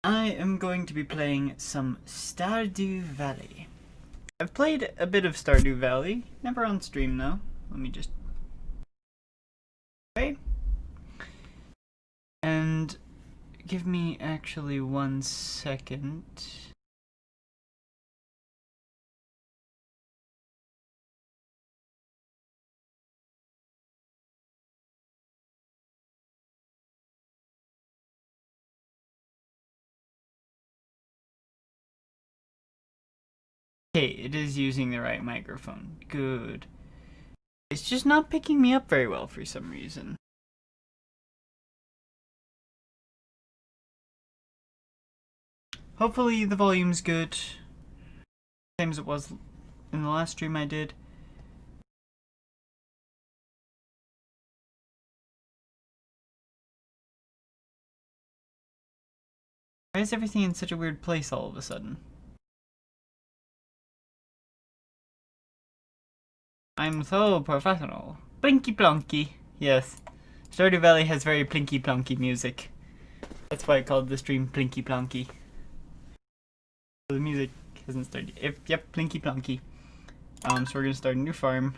I am going to be playing some Stardew Valley. I've played a bit of Stardew Valley, never on stream though. Let me just... Okay. And give me actually 1 second. Okay, it is using the right microphone. Good. It's just not picking me up very well for some reason. Hopefully the volume's good. Same as it was in the last stream I did. Why is everything in such a weird place all of a sudden? I'm so professional. Plinky Plonky. Yes. Stardew Valley has very Plinky Plonky music. That's why I called the stream Plinky Plonky. So the music hasn't started. Yep, Plinky Plonky. So we're gonna start a new farm.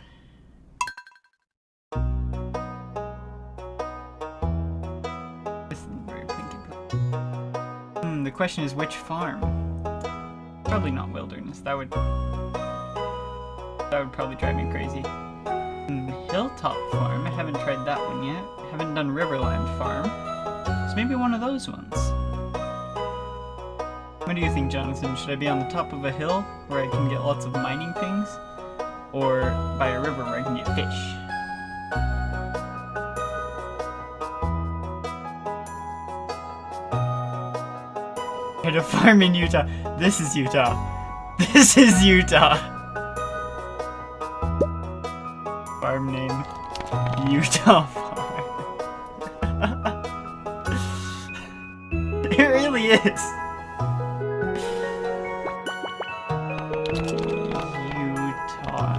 This isn't very Plinky Plonky. The question is which farm? Probably not Wilderness. That would probably drive me crazy. Hilltop Farm. I haven't tried that one yet. I haven't done Riverland Farm. So maybe one of those ones. What do you think, Jonathan? Should I be on the top of a hill where I can get lots of mining things? Or by a river where I can get fish? At a farm in Utah. This is Utah. This is Utah. Farm name, Utah Farm. It really is. Utah.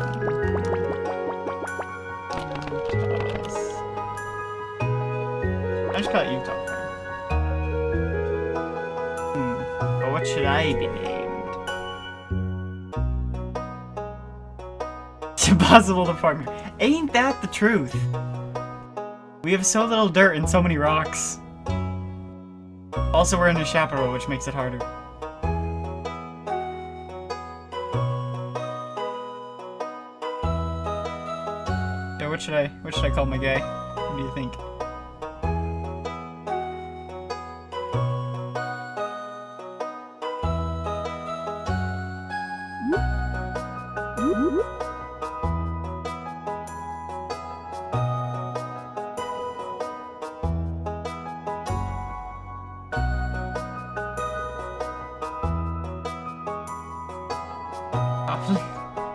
I just call it Utah Farm. But what should I be named? It's impossible to farm here. Ain't that the truth? We have so little dirt and so many rocks. Also, we're in a chaparral, which makes it harder. Yeah, what should I call my guy? What do you think?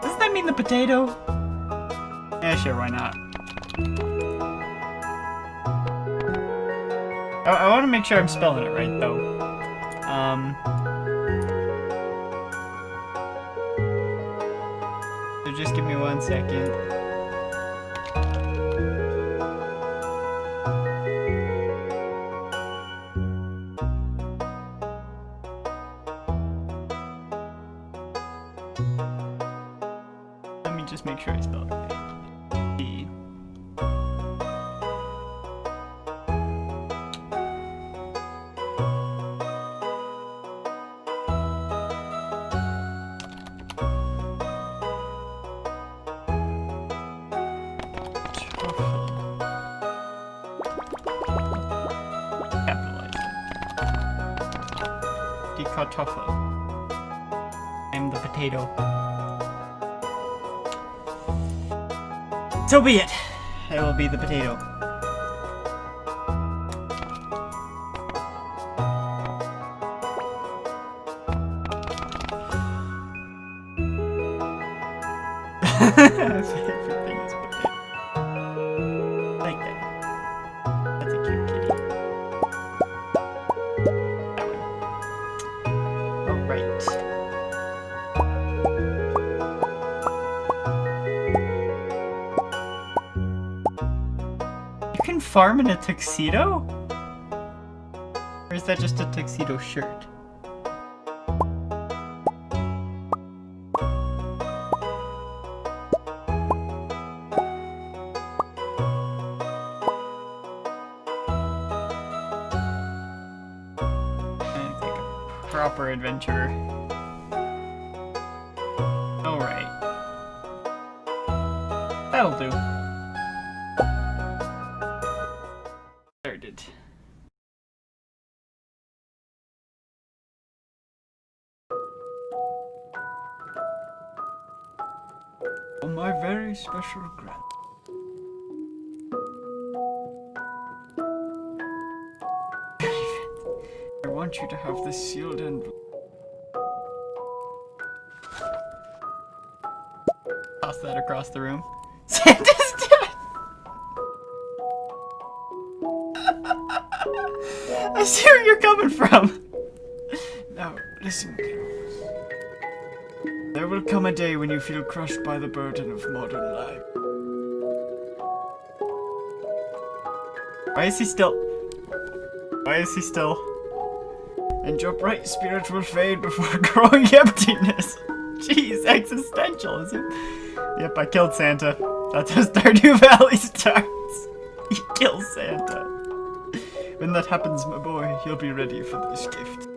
Doesn't that mean the potato? Yeah, sure, why not? I want to make sure I'm spelling it right, though. So just give me 1 second. Let me just make sure I spelled it right. D. Capitalized. Die Kartoffel. I'm the potato. So be it. I will be the potato. Everything is potato. Like that. That's a cute kitty. That one. Alright. You can farm in a tuxedo? Or is is that just a tuxedo shirt? Proper adventure. Alright. That'll do. Started. Oh, my very special grand. I want you to have this sealed envelope. Toss that across the room. Santa's dead! I see where you're coming from! Now, listen, kiddos. There will come a day when you feel crushed by the burden of modern life. Why is he still? Why is he still? And your bright spirit will fade before growing emptiness. Jeez, existential, is it? Yep, I killed Santa. That's how Stardew Valley starts. You kill Santa. When that happens, my boy, you'll be ready for this gift.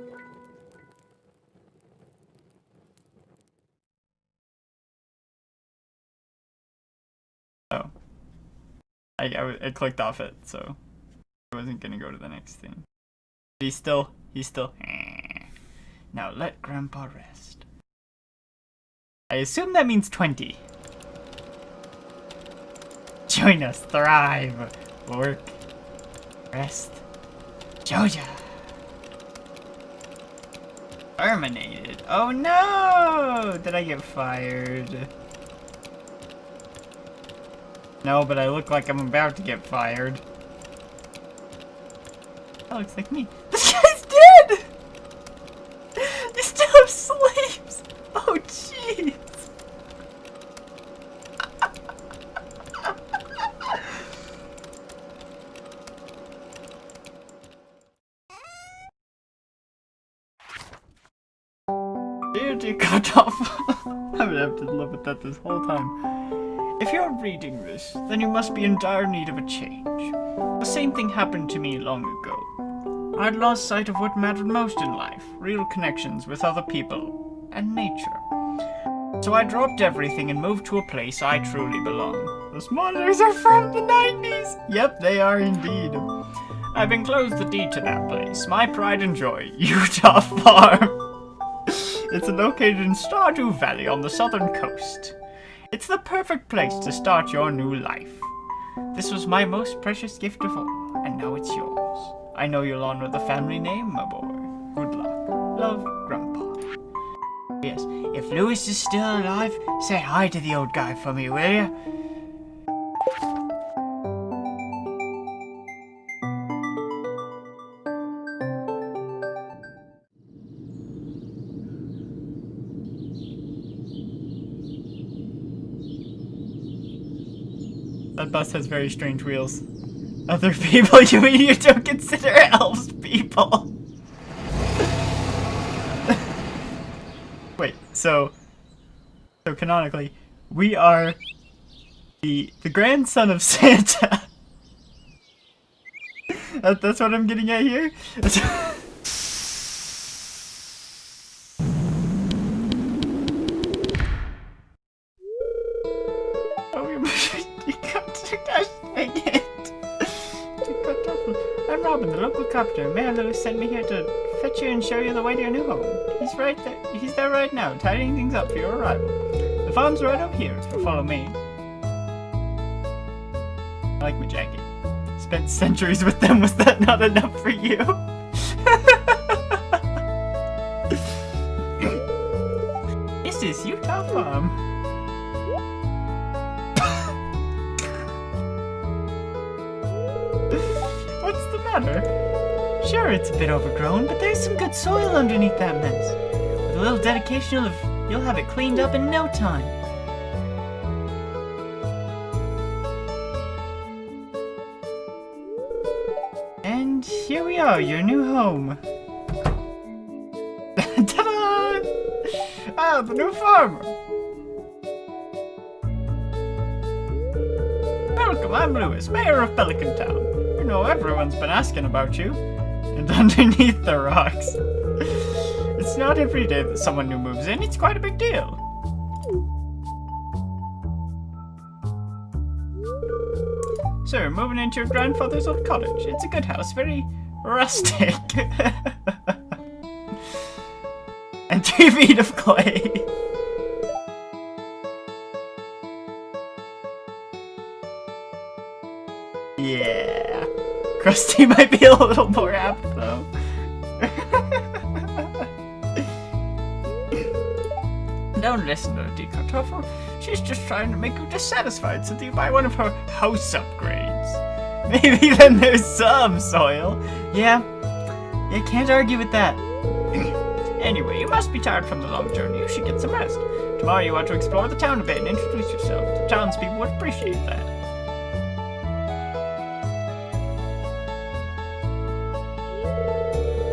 Oh. I clicked off it, so I wasn't gonna go to the next thing. He's still. Now let Grandpa rest. I assume that means 20. Join us, thrive, work, rest, Joja. Terminated. Oh no! Did I get fired? No, but I look like I'm about to get fired. That looks like me. This guy's dead! He still sleeps! Oh jeez! Dear cut off. I'm gonna have to live with that this whole time. If you're reading this, then you must be in dire need of a change. The same thing happened to me long ago. I'd lost sight of what mattered most in life, real connections with other people, and nature. So I dropped everything and moved to a place I truly belong. Those monitors are from the 90s! Yep, they are indeed. I've enclosed the deed to that place, my pride and joy, Utah Farm. It's located in Stardew Valley on the southern coast. It's the perfect place to start your new life. This was my most precious gift of all, and now it's yours. I know you'll honor the family name, my boy. Good luck. Love, Grandpa. Yes, if Lewis is still alive, say hi to the old guy for me, will ya? That bus has very strange wheels. Other people, you mean you don't consider elves people? Wait, so canonically, we are the grandson of Santa. That's what I'm getting at here? I'm Robin, the local carpenter. Mayor Lewis sent me here to fetch you and show you the way to your new home. He's right there. He's there right now, tidying things up for your arrival. The farm's right up here, if you'll follow me. I like my jacket. Spent centuries with them. Was that not enough for you? This is Utah Farm. What's the matter? Sure, it's a bit overgrown, but there's some good soil underneath that mess. With a little dedication, you'll have it cleaned up in no time. And here we we are, your new home. Ta-da! Ah, the new farmer. Welcome, I'm Lewis, mayor of Pelican Town. You know, everyone's been asking about you. And underneath the rocks. It's not every day that someone new moves in, it's quite a big deal. Sir, moving into your grandfather's old cottage. It's a good house, very rustic. And 3 feet of clay. Yeah. Krusty might be a little more apt, though. Don't listen to the Kartoffel. She's just trying to make you dissatisfied so that you buy one of her house upgrades. Maybe then there's some soil. Yeah, you can't argue with that. Anyway, you must be tired from the long journey. You should get some rest. Tomorrow you want to explore the town a bit and introduce yourself. The townspeople would appreciate that.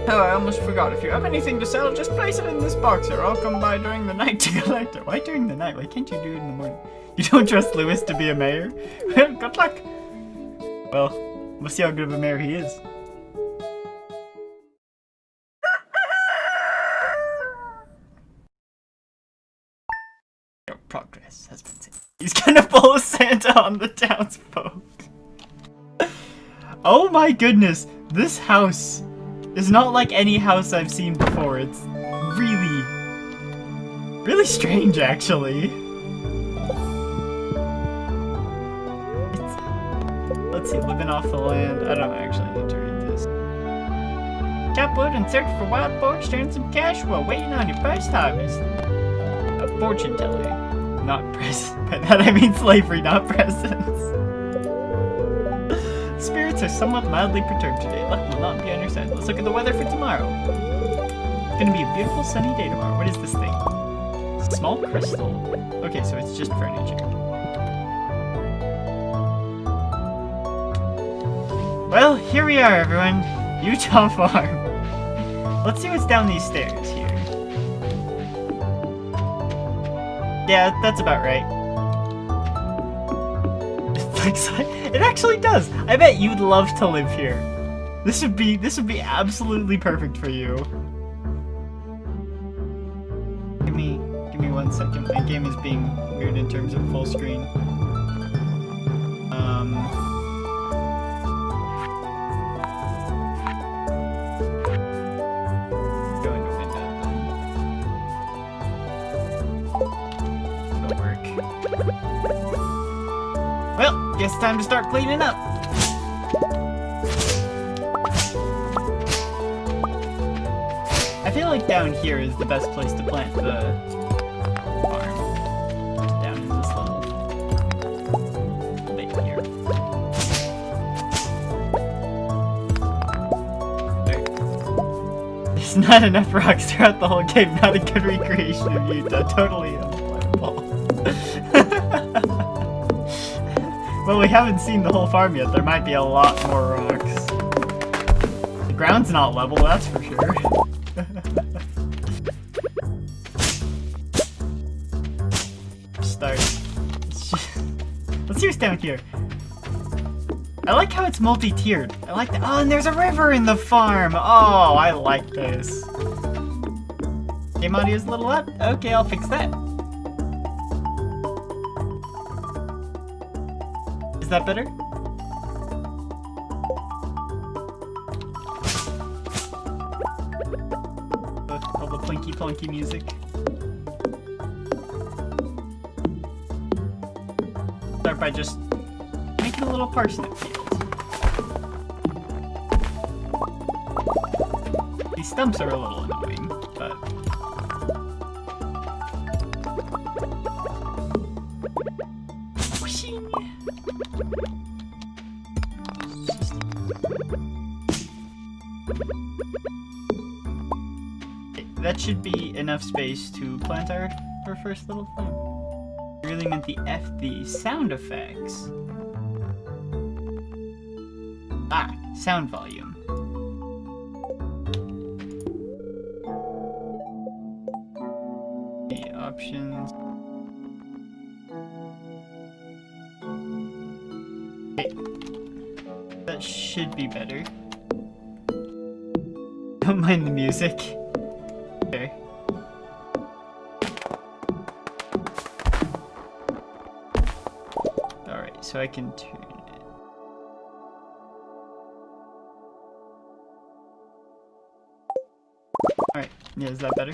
Oh, I almost forgot. If you have anything to sell, just place it in this box or I'll come by during the night to collect it. Why during the night? Why can't you do it in the morning? You don't trust Lewis to be a mayor? Well, good luck. Well, we'll see how good of a mayor he is. Your progress has been seen. He's gonna pull Santa on the townsfolk. Oh my goodness, this house is not like any house I've seen before. It's really strange, actually. Let's see, living off the land. I don't actually need to read this. Chop wood and search for wild boars to earn some cash while waiting on your first harvest. A fortune teller, not presents. By that I mean slavery, not presents. Spirits are somewhat mildly perturbed today. Luck will not be on your side. Let's look at the weather for tomorrow. It's gonna be a beautiful sunny day tomorrow. What is this thing? Small crystal. Okay, so it's just furniture. Well, here we are, everyone. Utah Farm. Let's see what's down these stairs here. Yeah, that's about right. It actually does. I bet you'd love to live here. This would be absolutely perfect for you. Give me 1 second. My game is being weird in terms of full screen. Go into window then. That'll work. Well, guess time to start cleaning up. I feel like down here is the best place to plant the farm. Down in this little bit here. There. There's not enough rocks throughout the whole game. Not a good recreation of Utah. Totally unplayable. Well, we haven't seen the whole farm yet. There might be a lot more rocks. The ground's not level, that's for sure. Start. Let's see what's down here. I like how it's multi-tiered. I like that. Oh, and there's a river in the farm. Oh, I like this. Game audio's a little up. Okay, I'll fix that. Is that better? All the Plinky Plonky music. Start by just making a little parsnip field. These stumps are a little annoying, but... That should be enough space to plant our first little farm. I really meant the sound effects. Ah, sound volume. options. Okay. That should be better. Don't mind the music. Okay. Alright, so I can turn it. Alright, yeah, is that better?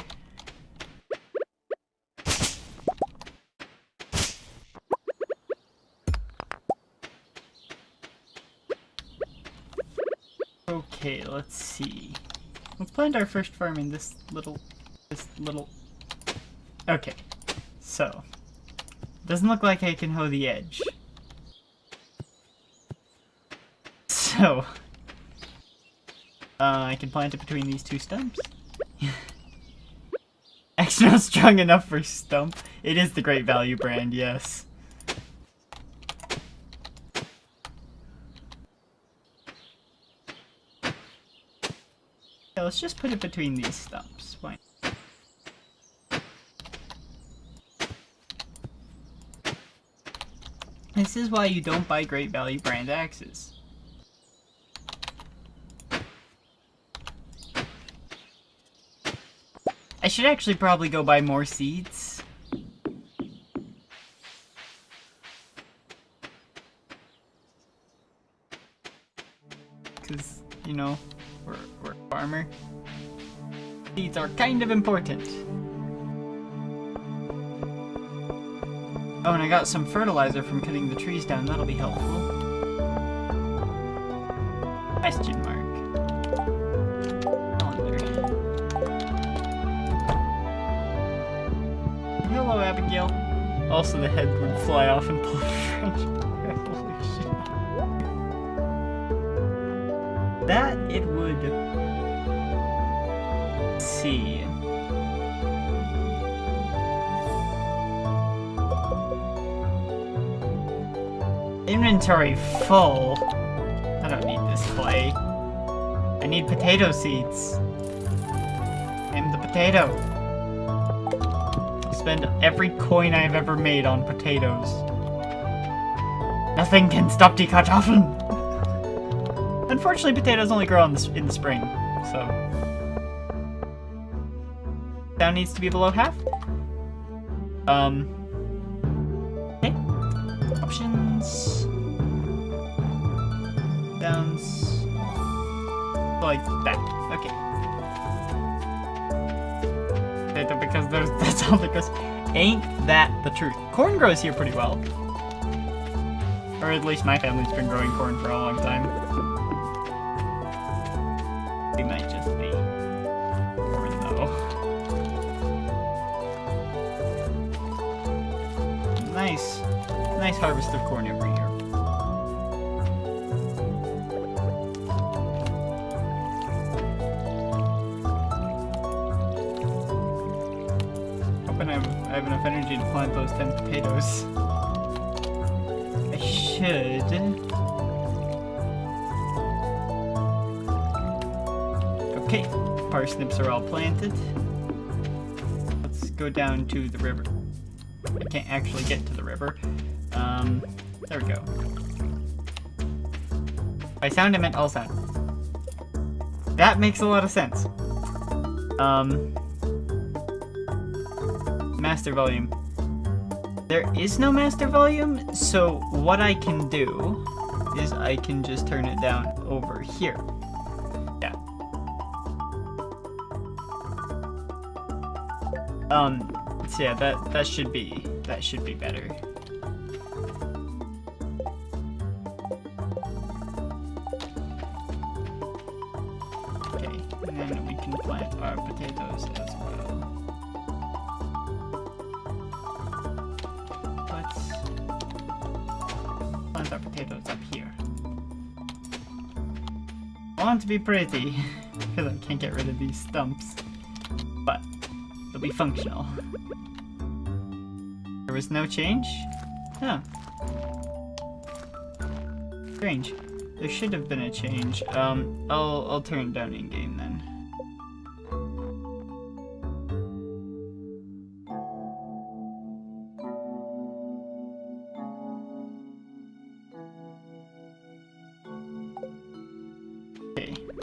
Okay, let's see. We'll plant our first farm in this little... Okay, so. Doesn't look like I can hoe the edge. So. I can plant it between these two stumps. Actually not strong enough for stump. It is the Great Value brand, yes. Yeah, let's just put it between these stumps. Why? This is why you don't buy Great Value brand axes. I should actually probably go buy more seeds. Because, you know, we're a farmer. Seeds are kind of important. Oh, and I got some fertilizer from cutting the trees down. That'll be helpful. Question mark. Hello, Abigail. Also, the head would fly off and pull the French Revolution. That it would. Let's see. Inventory full. I don't need this clay. I need potato seeds. I'm the potato. Spend every coin I've ever made on potatoes. Nothing can stop die Kartoffeln. Unfortunately, potatoes only grow in the spring, so down needs to be below half. Okay. Options. Downs. Like that. Okay. Because that's all that grows. Ain't that the truth? Corn grows here pretty well. Or at least my family's been growing corn for a long time. We might just be corn though. Nice harvest of corn every year. I have enough energy to plant those 10 potatoes. I should. Okay, parsnips are all planted. Let's go down to the river. I can't actually get to the river. There we go. By sound, I meant all sound. That makes a lot of sense. Master volume. There is no master volume, so what I can do is I can just turn it down over here. Yeah. So yeah, that should be better. Okay, and then we can plant our potatoes as well. Plant our potatoes up here. I want it to be pretty, because I can't get rid of these stumps, but they'll be functional. There was no change? Huh. Strange. There should have been a change. I'll turn it down in game then.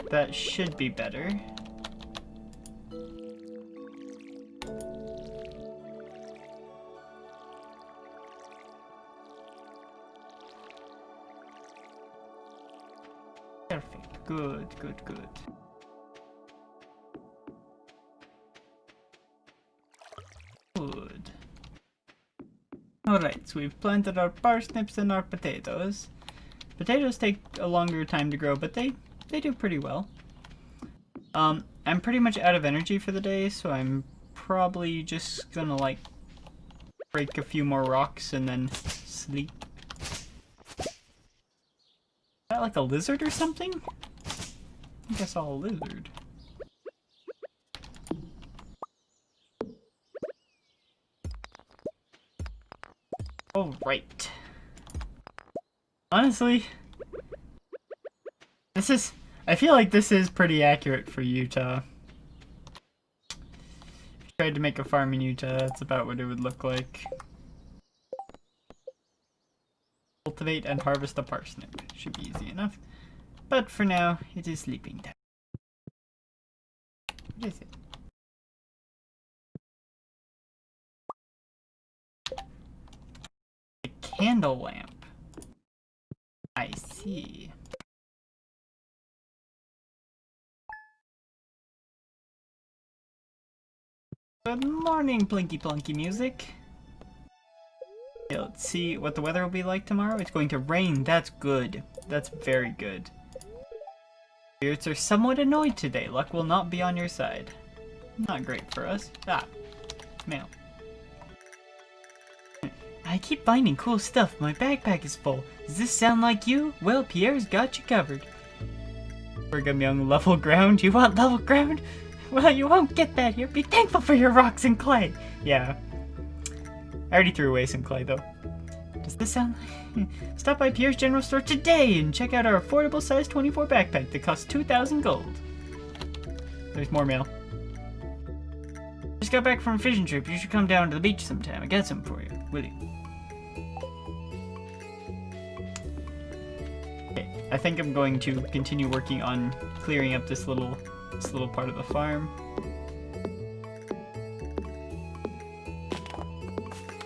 That should be better. Perfect. Good, good, good. Good. Alright, so we've planted our parsnips and our potatoes. Potatoes take a longer time to grow, but they do pretty well. I'm pretty much out of energy for the day, so I'm probably just gonna, like, break a few more rocks and then sleep. Is that like a lizard or something? I think I saw a lizard. Alright. Honestly, I feel like this is pretty accurate for Utah. If you tried to make a farm in Utah, that's about what it would look like. Cultivate and harvest a parsnip. Should be easy enough. But for now, it is sleeping time. What is it? A candle lamp. I see. Good morning, Plinky Plonky music. Okay, let's see what the weather will be like tomorrow. It's going to rain. That's good. That's very good. Spirits are somewhat annoyed today. Luck will not be on your side. Not great for us. Ah, mail. I keep finding cool stuff. My backpack is full. Does this sound like you? Well, Pierre's got you covered. Brigham Young, level ground? You want level ground? Well, you won't get that here. Be thankful for your rocks and clay. Yeah. I already threw away some clay, though. Does this sound like... Stop by Pierre's General Store today and check out our affordable size 24 backpack that costs 2,000 gold. There's more mail. Just got back from a fishing trip. You should come down to the beach sometime. I got some for you. Will you? Okay, I think I'm going to continue working on clearing up this little part of the farm.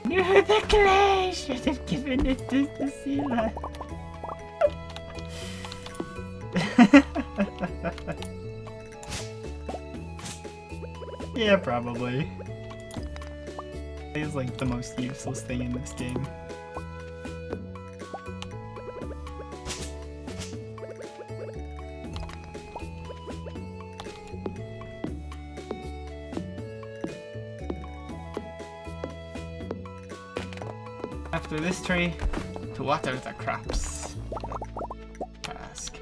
You're the clay! Should have given it to Cecilia. Yeah, probably. Clay is like the most useless thing in this game. After this tree, to water the crops. Task.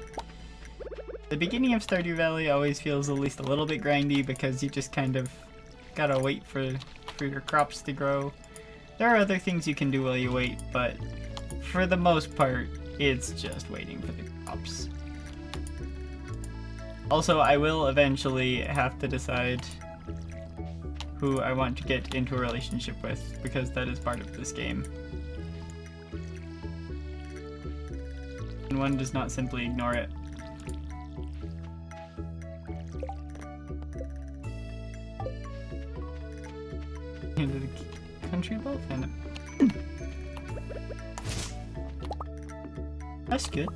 The beginning of Stardew Valley always feels at least a little bit grindy because you just kind of gotta wait for your crops to grow. There are other things you can do while you wait, but for the most part, it's just waiting for the crops. Also, I will eventually have to decide who I want to get into a relationship with, because that is part of this game. And one does not simply ignore it. Into the country wolf and that's good.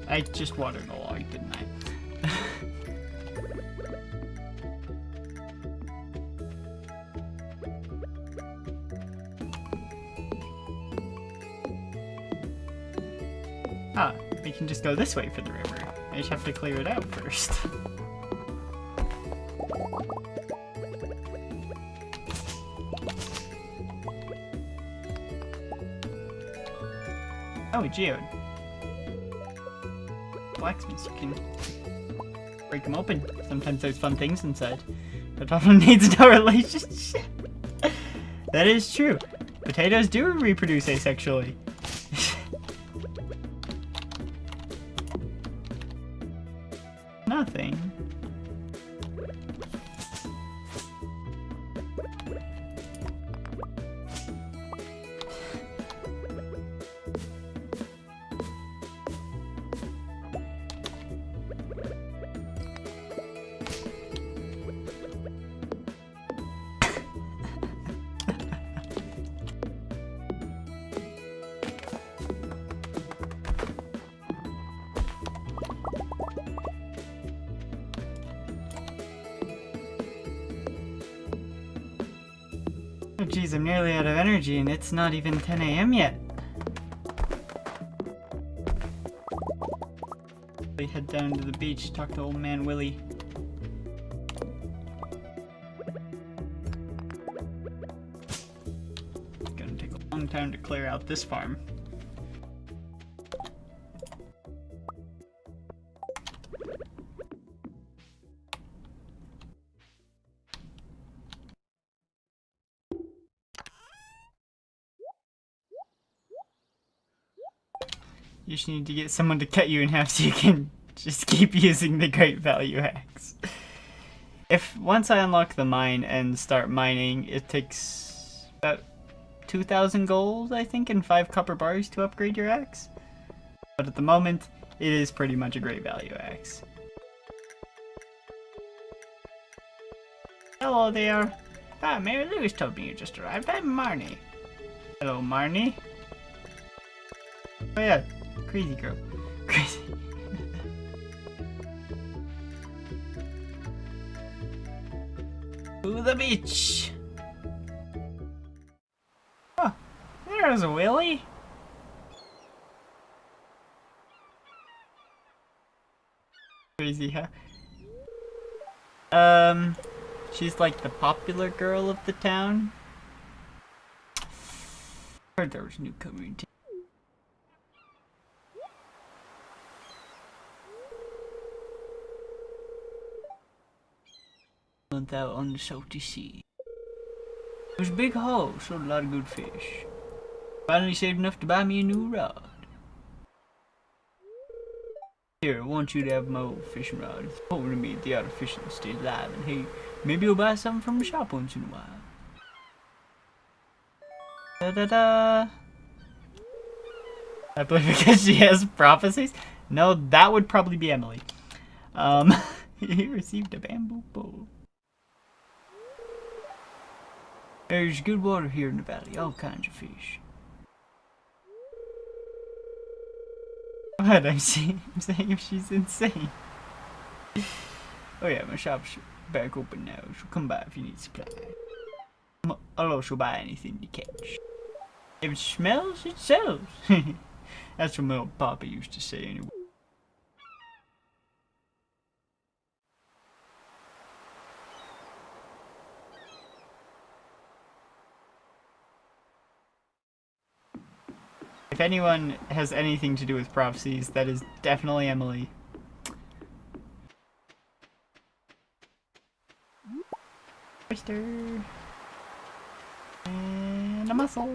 I just watered a log, didn't I? Ah, we can just go this way for the river. I just have to clear it out first. Oh, geode. Blacksmiths, you can break them open. Sometimes there's fun things inside. The problem needs no relationship. That is true. Potatoes do reproduce asexually. Nothing. geez, I'm nearly out of energy and it's not even 10 a.m. yet. We head down to the beach, talk to old man Willie. It's gonna take a long time to clear out this farm. You just need to get someone to cut you in half so you can just keep using the great value axe. If once I unlock the mine and start mining, it takes about 2,000 gold, I think, and 5 copper bars to upgrade your axe. But at the moment, it is pretty much a great value axe. Hello there. Ah, Mary Lewis told me you just arrived. I'm Marnie. Hello, Marnie. Oh yeah. Crazy girl. Crazy. To the beach. Oh, there's Willie. Crazy, huh? She's like the popular girl of the town. Heard there was a newcomer in town. Went out on the salty sea. It was a big haul, sold a lot of good fish. Finally saved enough to buy me a new rod. Here, I want you to have my old fishing rod. It's important to me that the art of fishing stays alive, and hey, maybe you'll buy something from the shop once in a while. Da-da-da! I believe because she has prophecies? No, that would probably be Emily. He received a bamboo pole. There's good water here in the valley, all kinds of fish. What? I'm saying if she's insane. Oh yeah, my shop's back open now, so come by if you need supplies. I'll also buy anything you catch. If it smells, it sells. That's what my old papa used to say anyway. If anyone has anything to do with prophecies, that is definitely Emily. Oyster. And a mussel.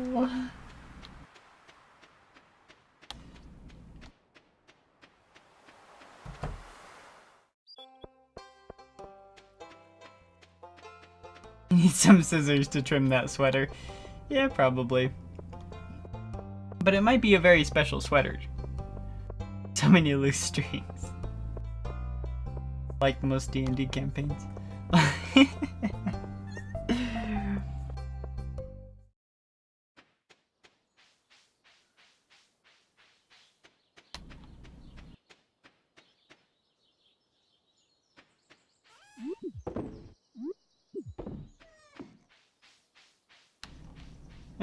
Need some scissors to trim that sweater. Yeah, probably. But it might be a very special sweater. So many loose strings. Like most D&D campaigns.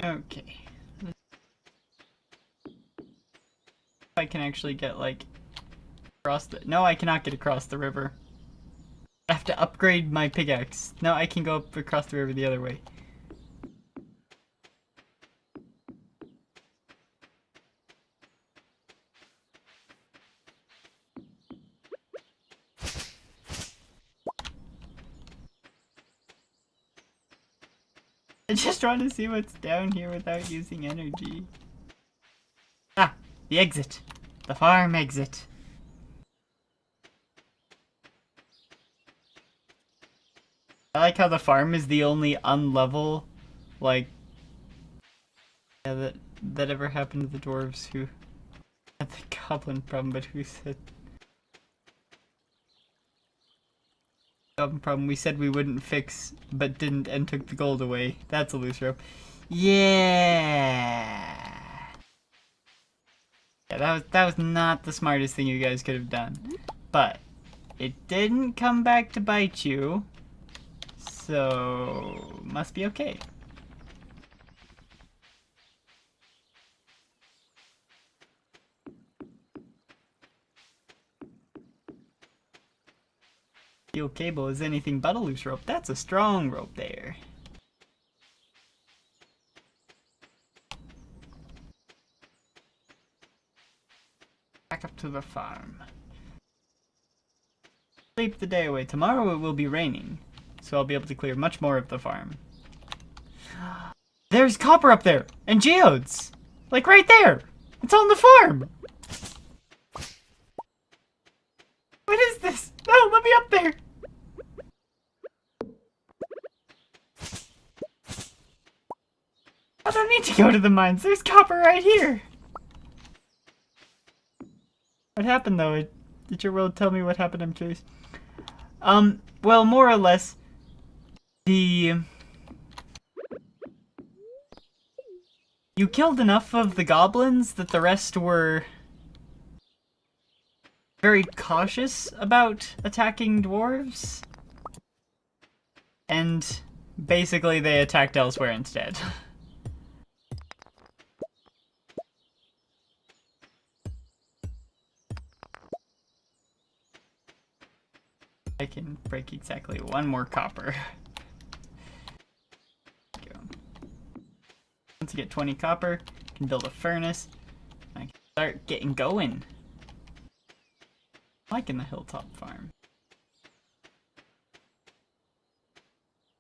Okay. I can actually get, like, across the... No, I cannot get across the river. I have to upgrade my pickaxe. No, I can go up across the river the other way. I just want to see what's down here without using energy. Ah, the exit. The farm exit. I like how the farm is the only unlevel, like, yeah, that ever happened to the dwarves who had the goblin problem, but who said goblin problem we said we wouldn't fix, but didn't and took the gold away. That's a loose rope. Yeah. Yeah, that was not the smartest thing you guys could have done, but it didn't come back to bite you. So, must be okay. Steel cable is anything but a loose rope. That's a strong rope there. Back up to the farm. Sleep the day away. Tomorrow it will be raining, so I'll be able to clear much more of the farm. There's copper up there! And geodes! Like right there! It's on the farm! What is this? No, let me up there! I don't need to go to the mines. There's copper right here! What happened though? Did your world tell me what happened? I'm curious. Well, more or less, you killed enough of the goblins that the rest were very cautious about attacking dwarves. And basically they attacked elsewhere instead. I can break exactly one more copper. Once I get 20 copper, I can build a furnace. I can start getting going. Like in the hilltop farm.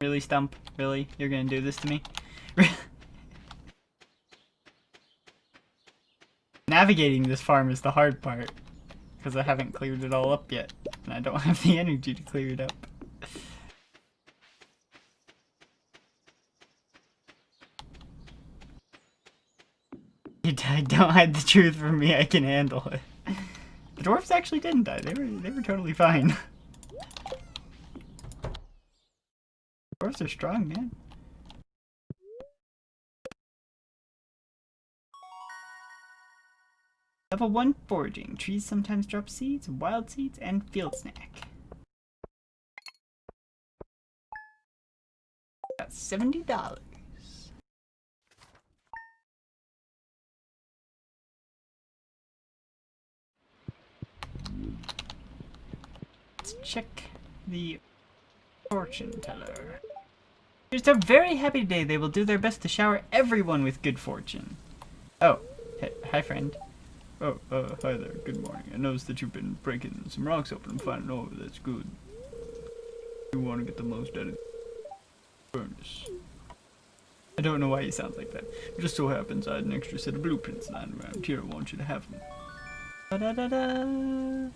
Really, Stump? Really? You're gonna do this to me? Navigating this farm is the hard part, because I haven't cleared it all up yet, and I don't have the energy to clear it up. Don't hide the truth from me, I can handle it. The dwarves actually didn't die, they were totally fine. Dwarves are strong, man. Level 1 foraging. Trees sometimes drop seeds, wild seeds, and field snack. Got $70. Let's check the fortune teller. It's a very happy day. They will do their best to shower everyone with good fortune. Oh, hey, hi friend. Oh, hi there. Good morning. I noticed that you've been breaking some rocks open and finding ore. That's good. You want to get the most out of the furnace. I don't know why he sounds like that. It just so happens I had an extra set of blueprints lying around here. I want you to have them. Da-da-da-da.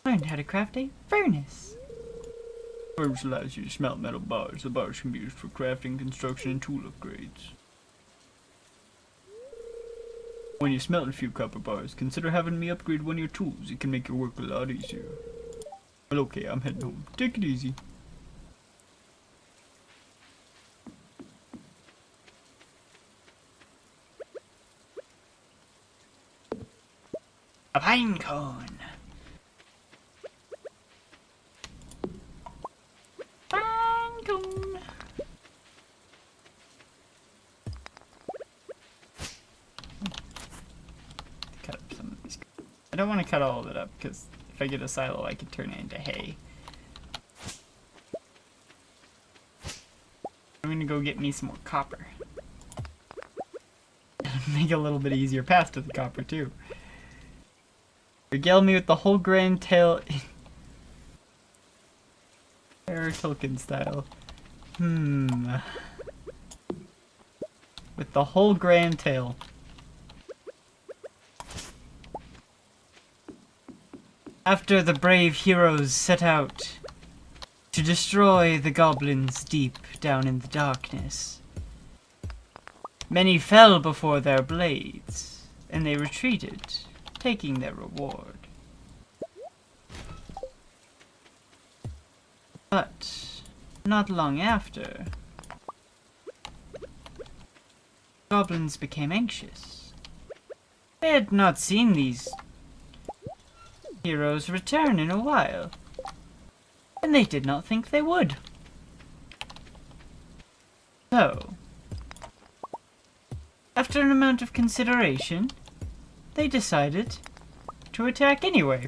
Learned how to craft a furnace. Furnace allows you to smelt metal bars. The bars can be used for crafting, construction, and tool upgrades. When you smelt a few copper bars, consider having me upgrade one of your tools. It can make your work a lot easier. Well, okay, I'm heading home. Take it easy. A pine cone. Pine cone. Cut up some of these. I don't want to cut all of it up because if I get a silo, I could turn it into hay. I'm gonna go get me some more copper. Make a little bit easier path to the copper too. Regale me with the whole grand tale. Error Tolkien style. With the whole grand tale. After the brave heroes set out to destroy the goblins deep down in the darkness, many fell before their blades, and they retreated, taking their reward. But not long after, goblins became anxious. They had not seen these heroes return in a while, and they did not think they would. So, after an amount of consideration, they decided to attack anyway.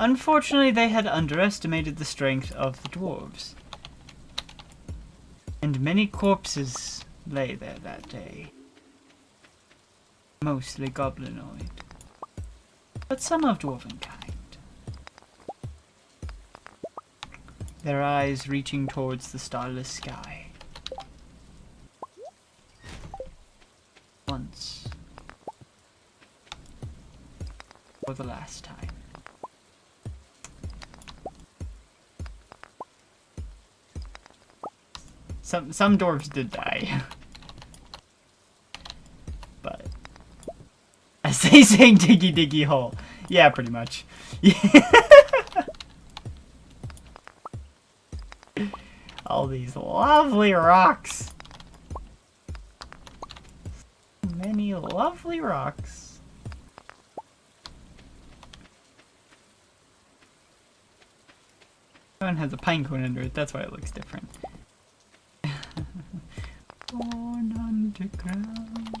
Unfortunately, they had underestimated the strength of the dwarves. And many corpses lay there that day. Mostly goblinoid. But some of dwarven kind. Their eyes reaching towards the starless sky. Once. For the last time. Some dwarves did die. But as they say, diggy diggy hole. Yeah, pretty much. All these lovely rocks. Many lovely rocks. That one has a pine cone under it, that's why it looks different. Born underground.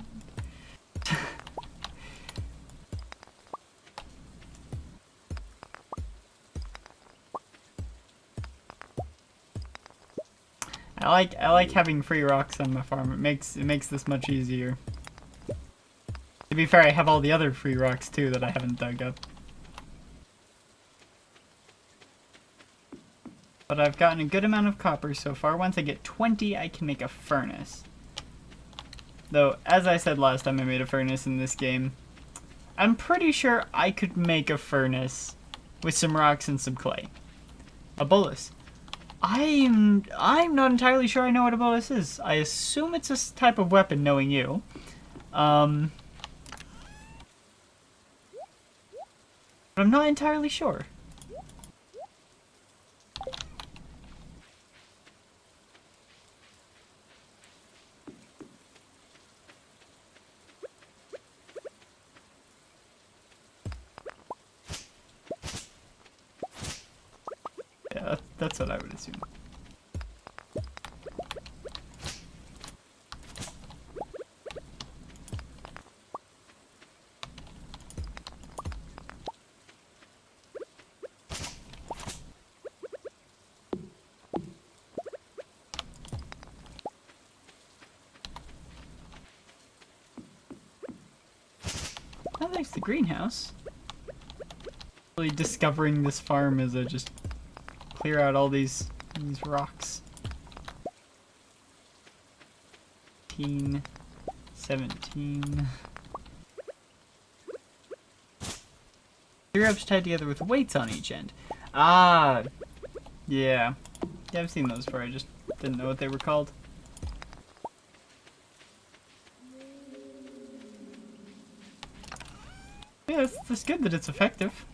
I like having free rocks on my farm. It makes this much easier. To be fair, I have all the other free rocks too that I haven't dug up. But I've gotten a good amount of copper so far. Once I get 20, I can make a furnace. Though, as I said last time I made a furnace in this game, I'm pretty sure I could make a furnace with some rocks and some clay. A bolus. I'm not entirely sure I know what a bolus is. I assume it's a type of weapon, knowing you. But I'm not entirely sure. Yeah, that's what I would assume. Oh, there's the greenhouse. Really discovering this farm as I just clear out all these rocks. 17. Three ropes tied together with weights on each end. Ah, yeah. Yeah, I've seen those before. I just didn't know what they were called. Yeah, that's good that it's effective.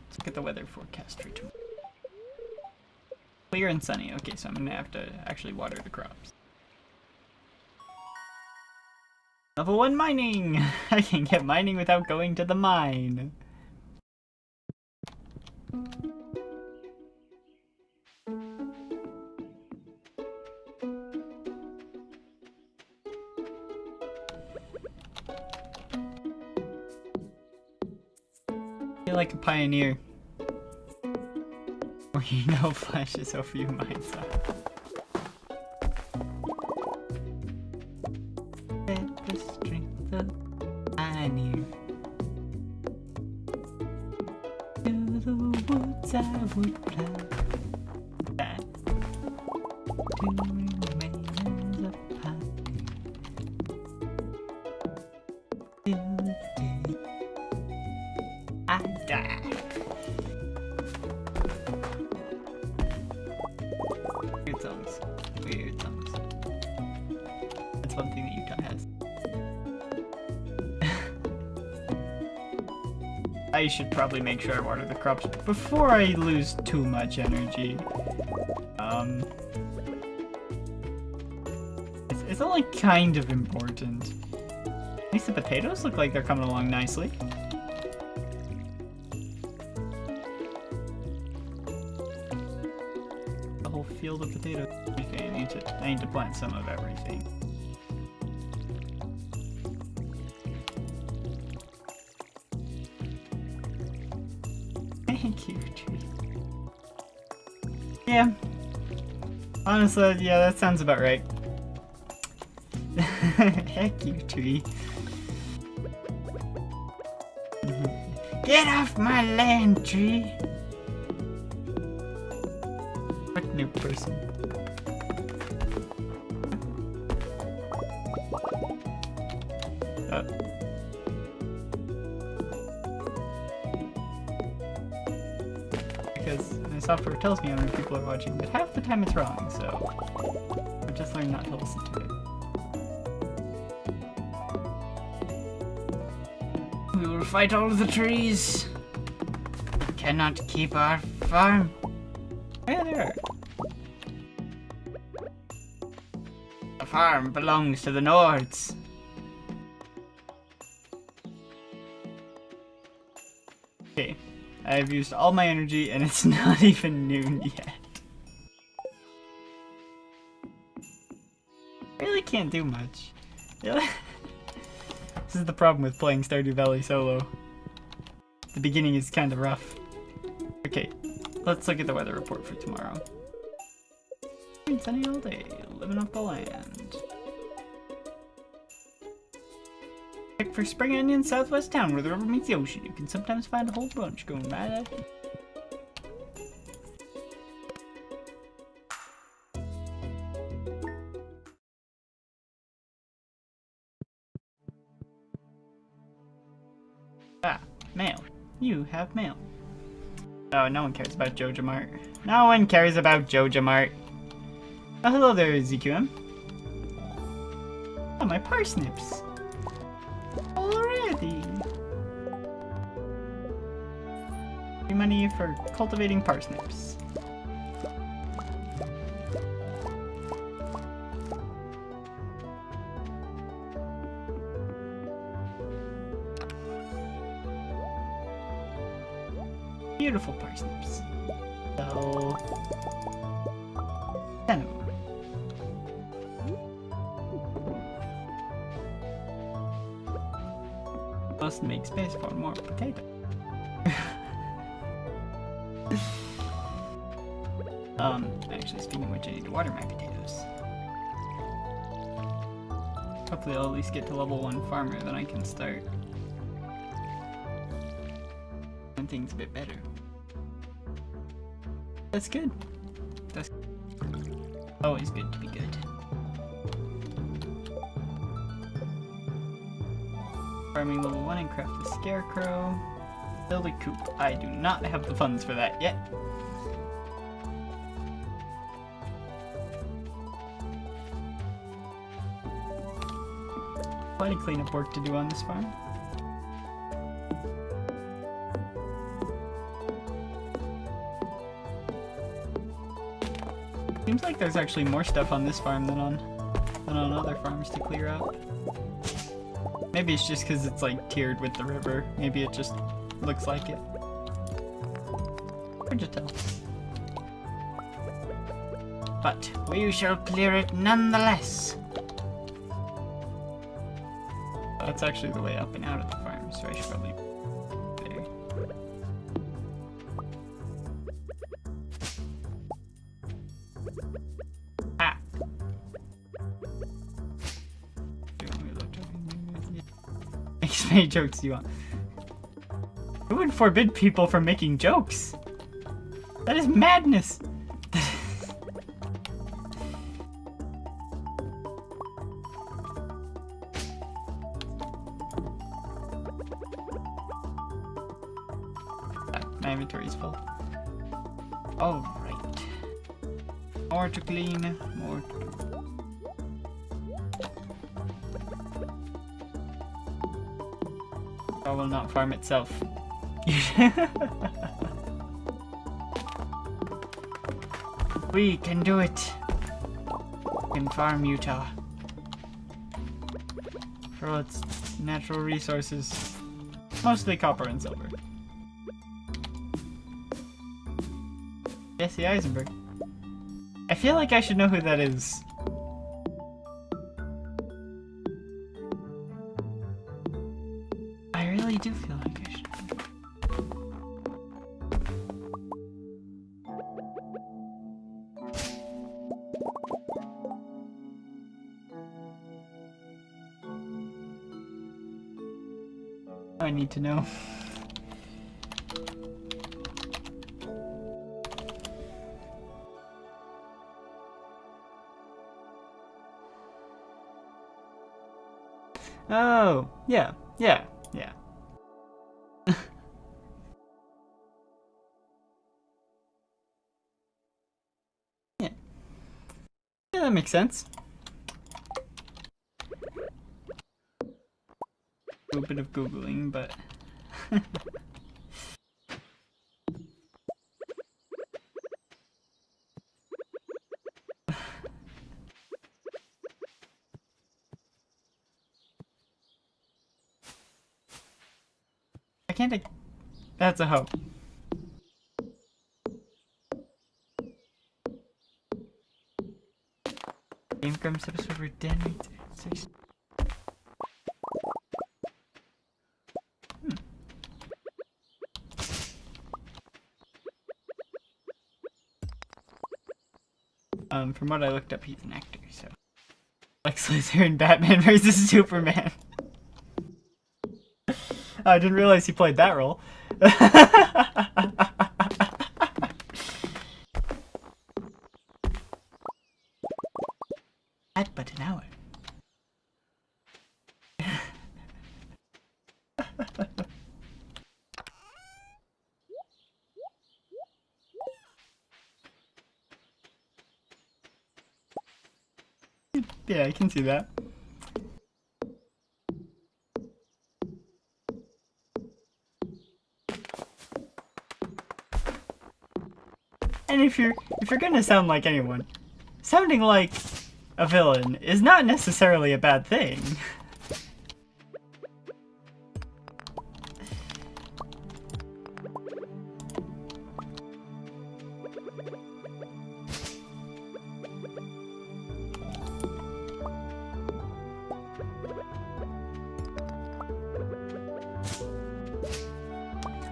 Let's look at the weather forecast for tomorrow. Clear and sunny. Okay, so I'm gonna have to actually water the crops. Level 1 mining! I can get mining without going to the mine. I feel like a pioneer. Where you know flashes over you mines up. Let the strength of the pioneer. To the woods I would fly. That to remain as a pioneer. Till the day I die. Weird songs. Weird songs. That's one thing that Utah has. I should probably make sure I water the crops before I lose too much energy. It's only kind of important. At least the potatoes look like they're coming along nicely. whole field of potatoes. Okay, I need to plant some of everything. Thank you, tree. Yeah. Honestly, yeah, that sounds about right. Heck you, tree. Get off my land, tree! What new person? Because my software tells me how many people are watching, but half the time it's wrong, so I've just learned not to listen to it. We will fight all of the trees. We cannot keep our farm. Yeah, there are. The farm belongs to the Nords. Okay, I've used all my energy and it's not even noon yet. Really can't do much. Really? This is the problem with playing Stardew Valley solo. The beginning is kind of rough. Okay, let's look at the weather report for tomorrow. Sunny all day, living off the land. Check for spring onions southwest town where the river meets the ocean. You can sometimes find a whole bunch going right at you. Ah, mail. You have mail. Oh, no one cares about Joja Mart. No one cares about Joja Mart. Oh, hello there, ZQM. Oh, my parsnips. Already. Free money for cultivating parsnips. Beautiful parsnips. So, 10 of them. Must make space for more potato. Actually, speaking of which, I need to water my potatoes. Hopefully I'll at least get to level 1 farmer, then I can start doing things a bit better. That's good. That's always good to be good. Farming level 1 and craft the scarecrow. Build a coop. I do not have the funds for that yet. Plenty of cleanup work to do on this farm. Seems like there's actually more stuff on this farm than on other farms to clear out. Maybe it's just because it's like tiered with the river. Maybe it just looks like it. Hard to tell. But we shall clear it nonetheless. That's actually the way up and out of the farm, so I should probably there. Ah! Make as many jokes as you want. Who would forbid people from making jokes? That is madness! My inventory's full. Alright. More to clean, more to do. I will not farm itself. We can do it. We can farm Utah. For all its natural resources. Mostly copper and silver. Jesse Eisenberg. I feel like I should know who that is. I really do feel like I should. I need to know. Oh, yeah. Yeah. Yeah, yeah, that makes sense. Do a bit of Googling, but... I can't take... That's a hoe. Game Grumps episode where Dan reads 6. From what I looked up, he's an actor, so... Lex Luthor in Batman vs. Superman. I didn't realize he played that role. At but an hour. Yeah, I can see that. And if you're gonna sound like anyone, sounding like a villain is not necessarily a bad thing.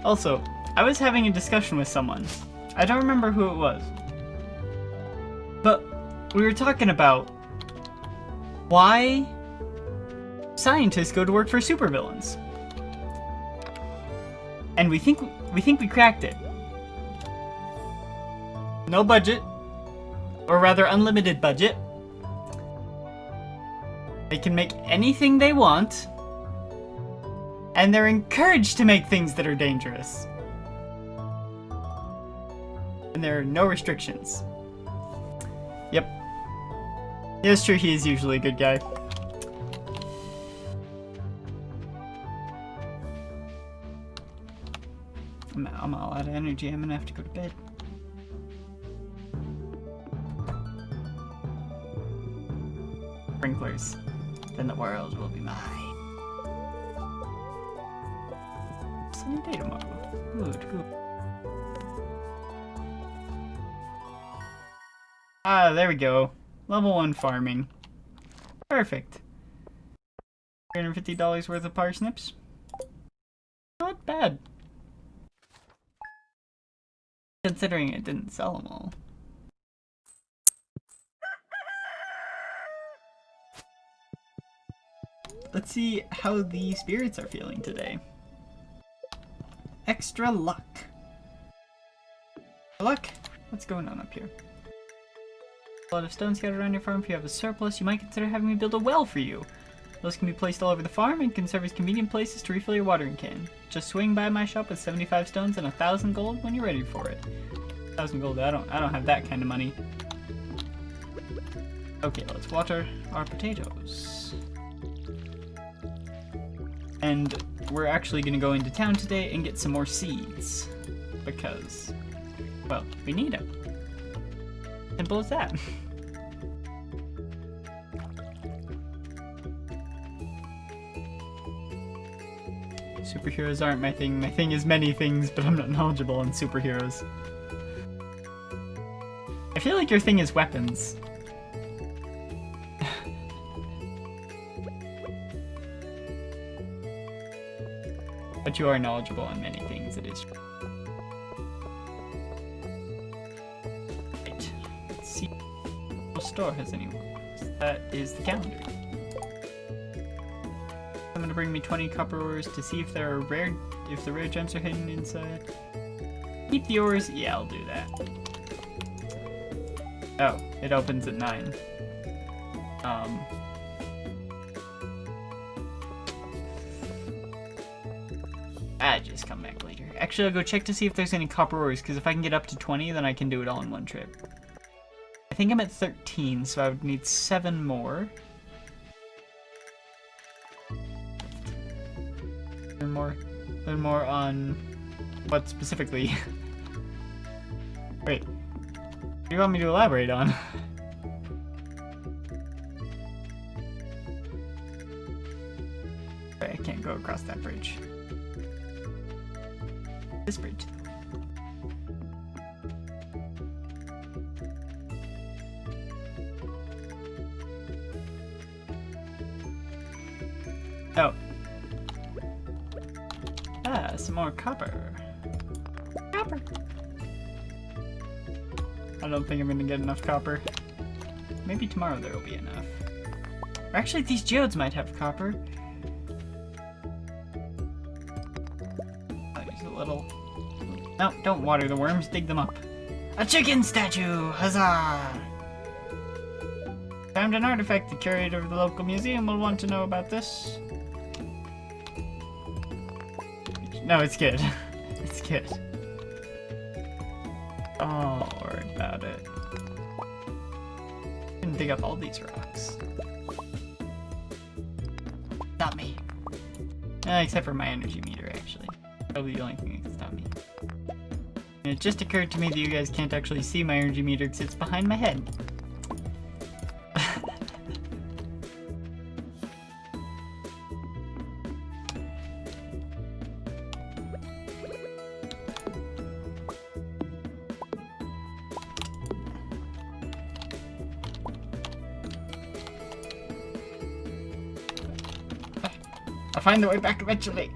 Also, I was having a discussion with someone. I don't remember who it was. But we were talking about why scientists go to work for supervillains. And we think we cracked it. No budget, or rather unlimited budget. They can make anything they want. And they're encouraged to make things that are dangerous. And there are no restrictions. Yep. Yeah, it's true, he is usually a good guy. I'm all out of energy, I'm gonna have to go to bed. Sprinklers. Then the world will be mine. Sunny day tomorrow. Good, good. Ah, there we go. Level 1 farming. Perfect. $350 worth of parsnips. Not bad. Considering it didn't sell them all. Let's see how the spirits are feeling today. Extra luck. Luck? What's going on up here? A lot of stone scattered around your farm. If you have a surplus, you might consider having me build a well for you. Those can be placed all over the farm and can serve as convenient places to refill your watering can. Just swing by my shop with 75 stones and 1,000 gold when you're ready for it. 1,000 gold, I don't have that kind of money. Okay, let's water our potatoes. And we're actually gonna go into town today and get some more seeds. Because, well, we need them. Simple as that. Superheroes aren't my thing. My thing is many things, but I'm not knowledgeable on superheroes. I feel like your thing is weapons. But you are knowledgeable on many things, it is. Right. Let's see if the store has any. That is the calendar. I'm gonna bring me 20 copper ores to see if there are if the rare gems are hidden inside. Keep the ores? Yeah, I'll do that. Oh, it opens at 9. Just come back later. Actually, I'll go check to see if there's any copper ores, because if I can get up to 20, then I can do it all in one trip. I think I'm at 13, so I would need 7 more. Learn more on what specifically. Wait, what do you want me to elaborate on? Okay, I can't go across that bridge. This bridge. Oh. Ah, some more copper. Copper. I don't think I'm gonna get enough copper. Maybe tomorrow there will be enough. Or actually, these geodes might have copper. I'll use a little. No, don't water the worms, dig them up. A chicken statue! Huzzah! Found an artifact. The curator of the local museum will want to know about this. No, it's good. It's good. Oh, worry about it. I can dig up all these rocks. Stop me. Except for my energy meter, actually. Probably the only thing that can stop me. And it just occurred to me that you guys can't actually see my energy meter because it's behind my head. I'll find the way back eventually.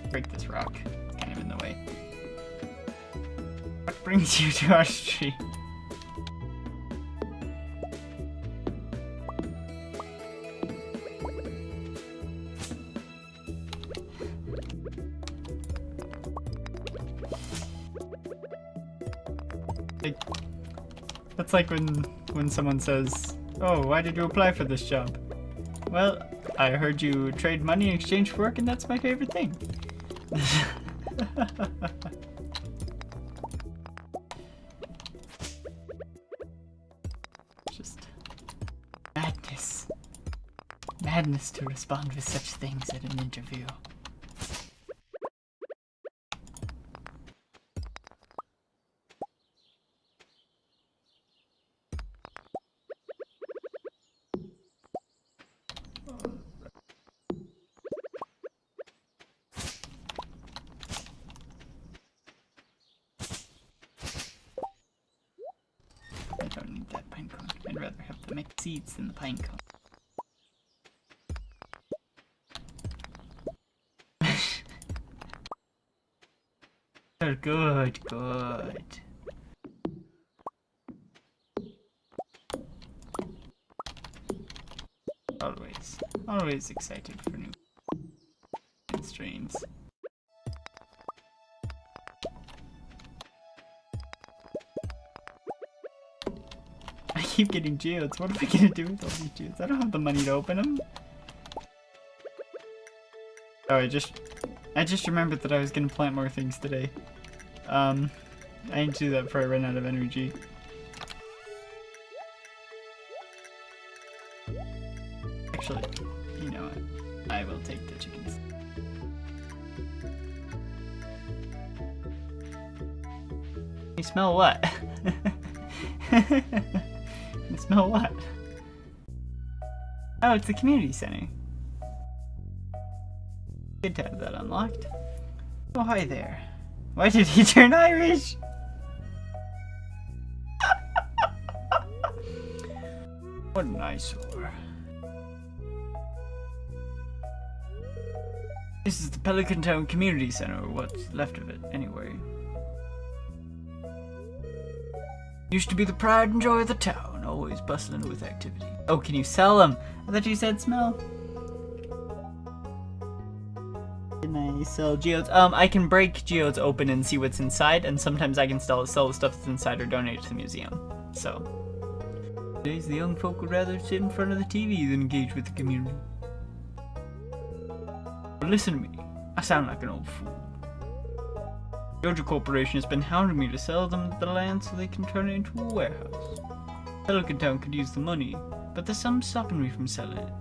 Break this rock. It's kind of in the way. What brings you to our street? That's like when someone says, "Oh, why did you apply for this job?" Well, I heard you trade money in exchange for work, and that's my favorite thing. Just madness. Madness to respond with such things at an interview. I don't need that pine cone. I'd rather have the mixed seeds than the pine cone. Oh, good, good. Always excited for new streams. I keep getting geodes. What am I gonna do with all these geodes? I don't have the money to open them. Oh, I just remembered that I was gonna plant more things today. I need to do that before I run out of energy. Actually, you know what? I will take the chickens. You smell what? You smell what? Oh, it's the community center. Good to have that unlocked. Oh, hi there. Why did he turn Irish? What an eyesore. This is the Pelican Town Community Center, or what's left of it, anyway. Used to be the pride and joy of the town, always bustling with activity. Oh, can you sell them? I thought you said smell. Can I sell geodes? I can break geodes open and see what's inside, and sometimes I can sell the stuff that's inside or donate it to the museum. So, nowadays the young folk would rather sit in front of the TV than engage with the community. But listen to me, I sound like an old fool. Georgia Corporation has been hounding me to sell them the land so they can turn it into a warehouse. Pelican Town could use the money, but there's something stopping me from selling it.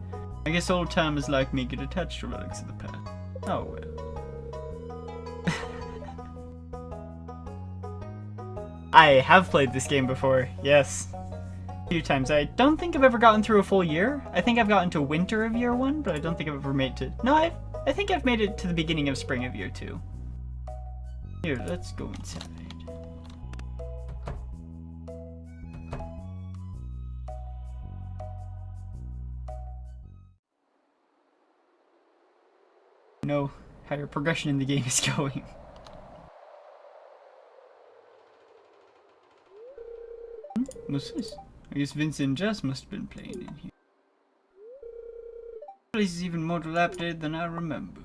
I guess old timers like me get attached to relics of the past. Oh well. I have played this game before, yes. A few times. I don't think I've ever gotten through a full year. I think I've gotten to winter of year 1, but I don't think I've ever made it to... No, I think I've made it to the beginning of spring of year 2. Here, let's go inside. Know how your progression in the game is going. What's this? I guess Vincent and Jess must have been playing in here. This place is even more dilapidated than I remember.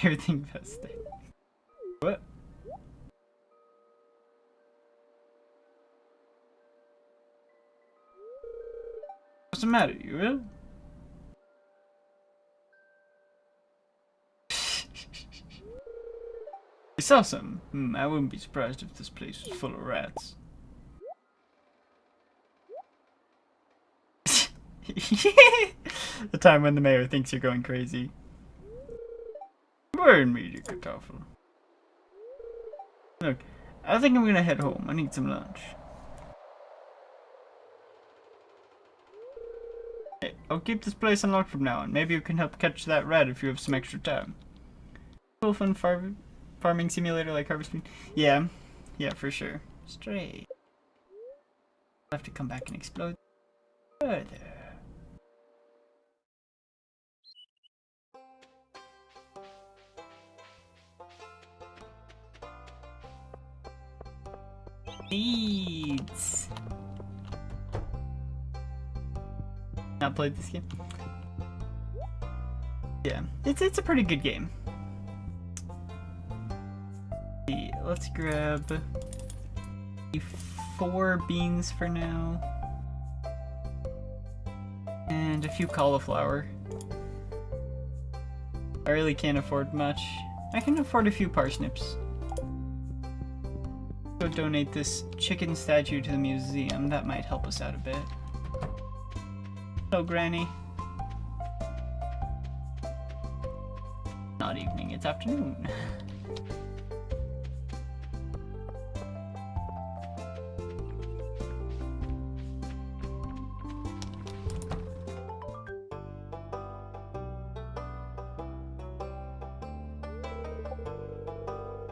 Everything best thing. What? What's the matter, you ill? You saw some? I wouldn't be surprised if this place was full of rats. The time when the mayor thinks you're going crazy. Burn me, you kartoffel. Look, I think I'm gonna head home. I need some lunch. Hey, I'll keep this place unlocked from now on. Maybe you can help catch that rat if you have some extra time. Cool fun farming simulator like harvesting. Yeah, for sure. Straight. I'll have to come back and explode further. Seeds. Not played this game. Yeah, it's a pretty good game. Let's grab 4 beans for now, and a few cauliflower. I really can't afford much. I can afford a few parsnips. Go donate this chicken statue to the museum. That might help us out a bit. Hello, Granny. Not evening, it's afternoon.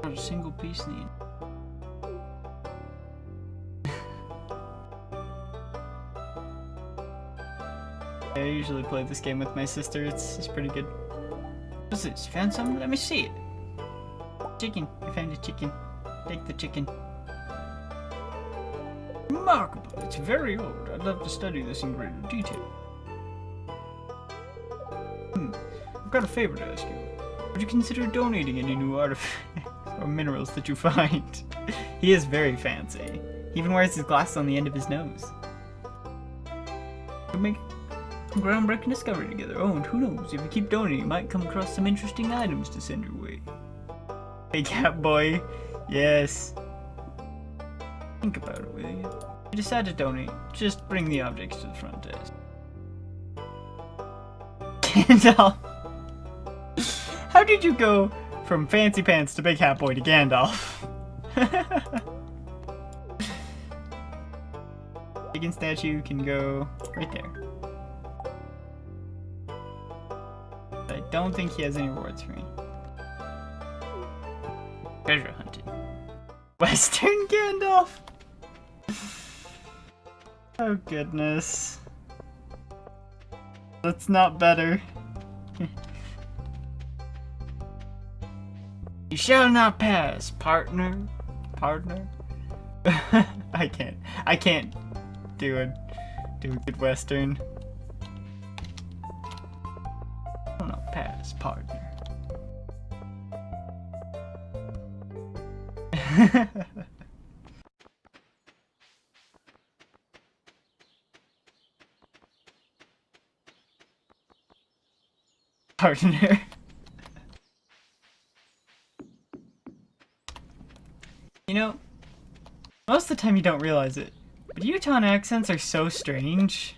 Not a single piece needed. I usually play this game with my sister. It's pretty good. What's this? You found something? Let me see it. Chicken. I found a chicken. Take the chicken. Remarkable. It's very old. I'd love to study this in greater detail. I've got a favor to ask you. Would you consider donating any new artifacts or minerals that you find? He is very fancy. He even wears his glasses on the end of his nose. We'll make a groundbreaking discovery together. Oh, and who knows, if you keep donating, you might come across some interesting items to send your way. Big hat boy. Yes. Think about it, will you? If you decide to donate, just bring the objects to the front desk. Gandalf. How did you go from Fancy Pants to Big Hat Boy to Gandalf? Chicken statue can go right there. I don't think he has any rewards for me. Treasure hunting. Western Gandalf? Oh goodness. That's not better. You shall not pass, partner. Partner? I can't do a good Western. Shall not pass, partner. Partner. You know, most of the time you don't realize it, but Utah accents are so strange.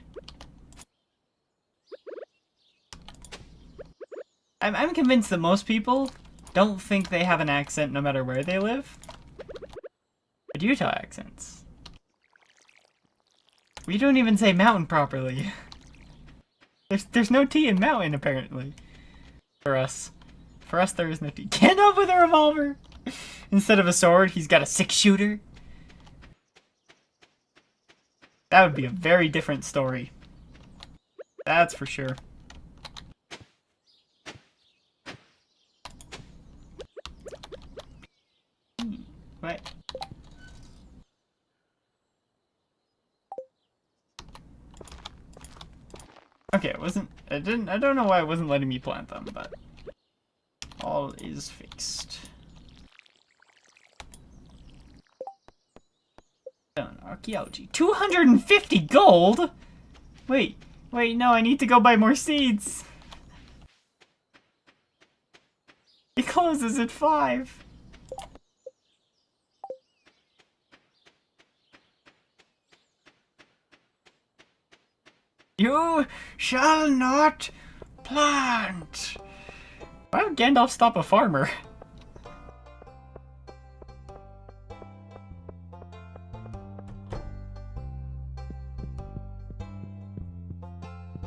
I'm convinced that most people don't think they have an accent no matter where they live. But Utah accents. We don't even say mountain properly. There's no T in mountain, apparently. For us. For us, there is no T. Gandalf with a revolver! Instead of a sword, he's got a 6-shooter. That would be a very different story. That's for sure. What? Okay, I don't know why it wasn't letting me plant them, but all is fixed. Done. Archaeology. 250 gold? Wait, no, I need to go buy more seeds. It closes at 5. You shall not plant. Why would Gandalf stop a farmer?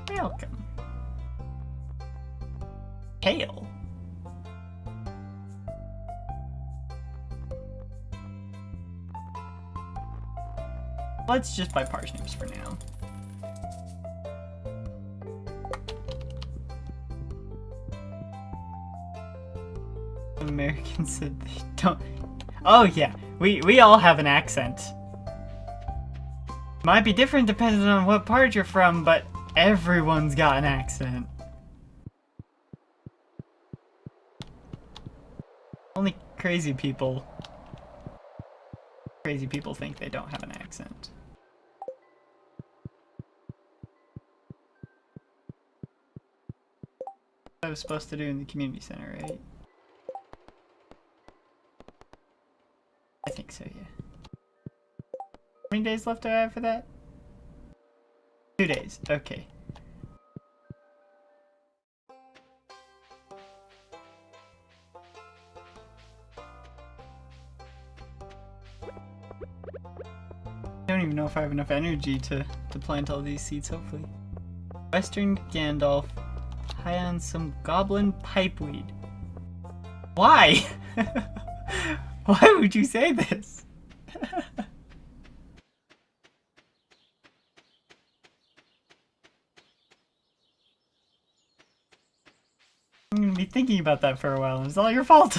Welcome. Kale. Let's just buy parsnips for now. Americans said they don't. Oh yeah, we all have an accent. Might be different depending on what part you're from, but everyone's got an accent. Only crazy people think they don't have an accent. I was supposed to do in the community center, right? I think so, yeah. How many days left do I have for that? 2 days, okay. I don't even know if I have enough energy to plant all these seeds, hopefully. Western Gandalf, high on some goblin pipeweed. Why? Why would you say this? I'm gonna be thinking about that for a while, and it's all your fault.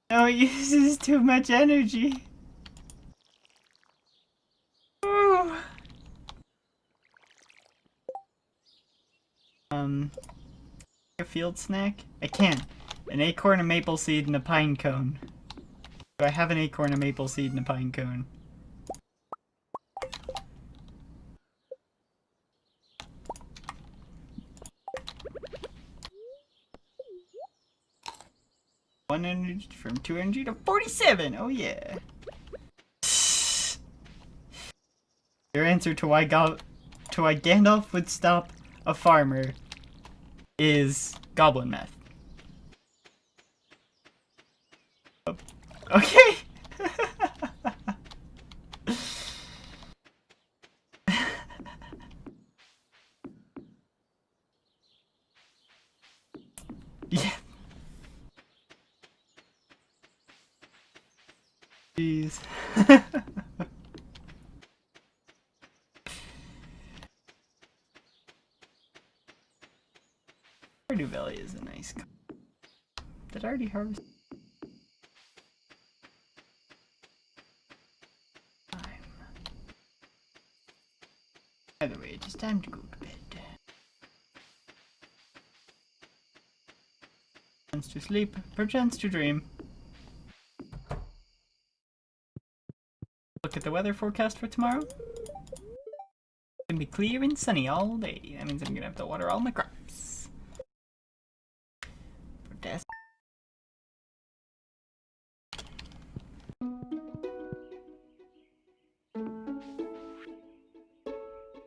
No, it uses too much energy. Ooh. A field snack? I can. An acorn, a maple seed, and a pine cone. Do I have an acorn, a maple seed, and a pine cone? One energy from 2 energy to 47. Oh yeah. Your answer to why Gandalf would stop a farmer is goblin meth. Okay. Yeah. Jeez. Stardew Valley is a nice. Did I already harvest? Either way, it's time to go to bed. Perchance to sleep, perchance to dream. Look at the weather forecast for tomorrow. It's gonna be clear and sunny all day. That means I'm gonna have to water all my crops.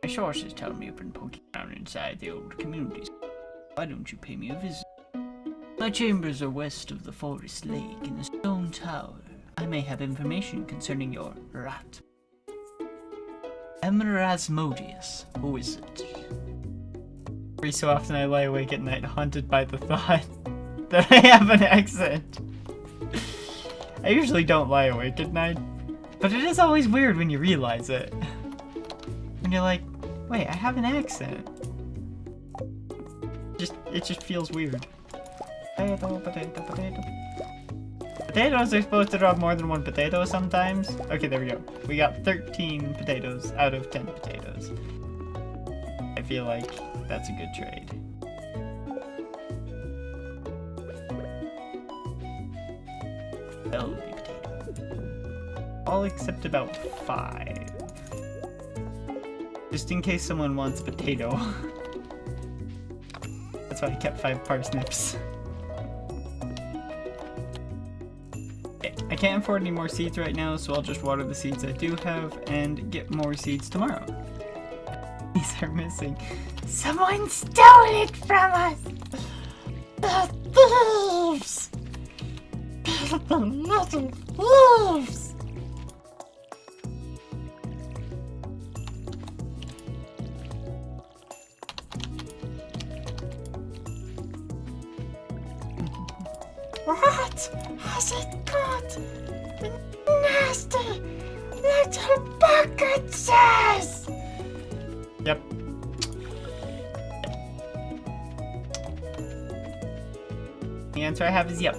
My sources tell me you've been poking around inside the old communities. Why don't you pay me a visit? My chambers are west of the forest lake in the stone tower. I may have information concerning your rat. Emerasmodius. Who is it? Every so often I lie awake at night haunted by the thought that I have an accent. I usually don't lie awake at night, but it is always weird when you realize it. When you're like, wait, I have an accent. It just feels weird. Potato, potato, potato. Potatoes are supposed to drop more than one potato sometimes. Okay, there we go. We got 13 potatoes out of 10 potatoes. I feel like that's a good trade. Healthy potato. All except about 5. Just in case someone wants a potato. That's why I kept 5 parsnips. I can't afford any more seeds right now, so I'll just water the seeds I do have and get more seeds tomorrow. These are missing. Someone stole it from us! The thieves! The little thieves! What has it got? Nasty little bucketses! Yep. The answer I have is yep.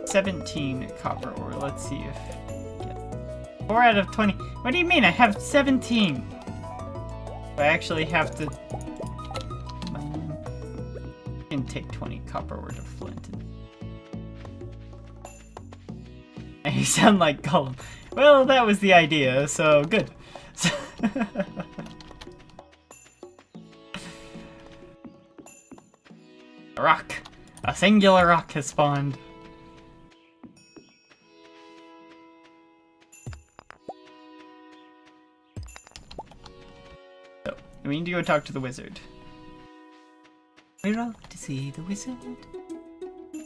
$17 copper ore. Let's see if... 4 out of 20. What do you mean? I have 17. I actually have to... I can take 20 copper ore to flint. And you sound like Gollum. Well, that was the idea, so good. A rock. A singular rock has spawned. So, we need to go talk to the wizard. We're off to see the wizard.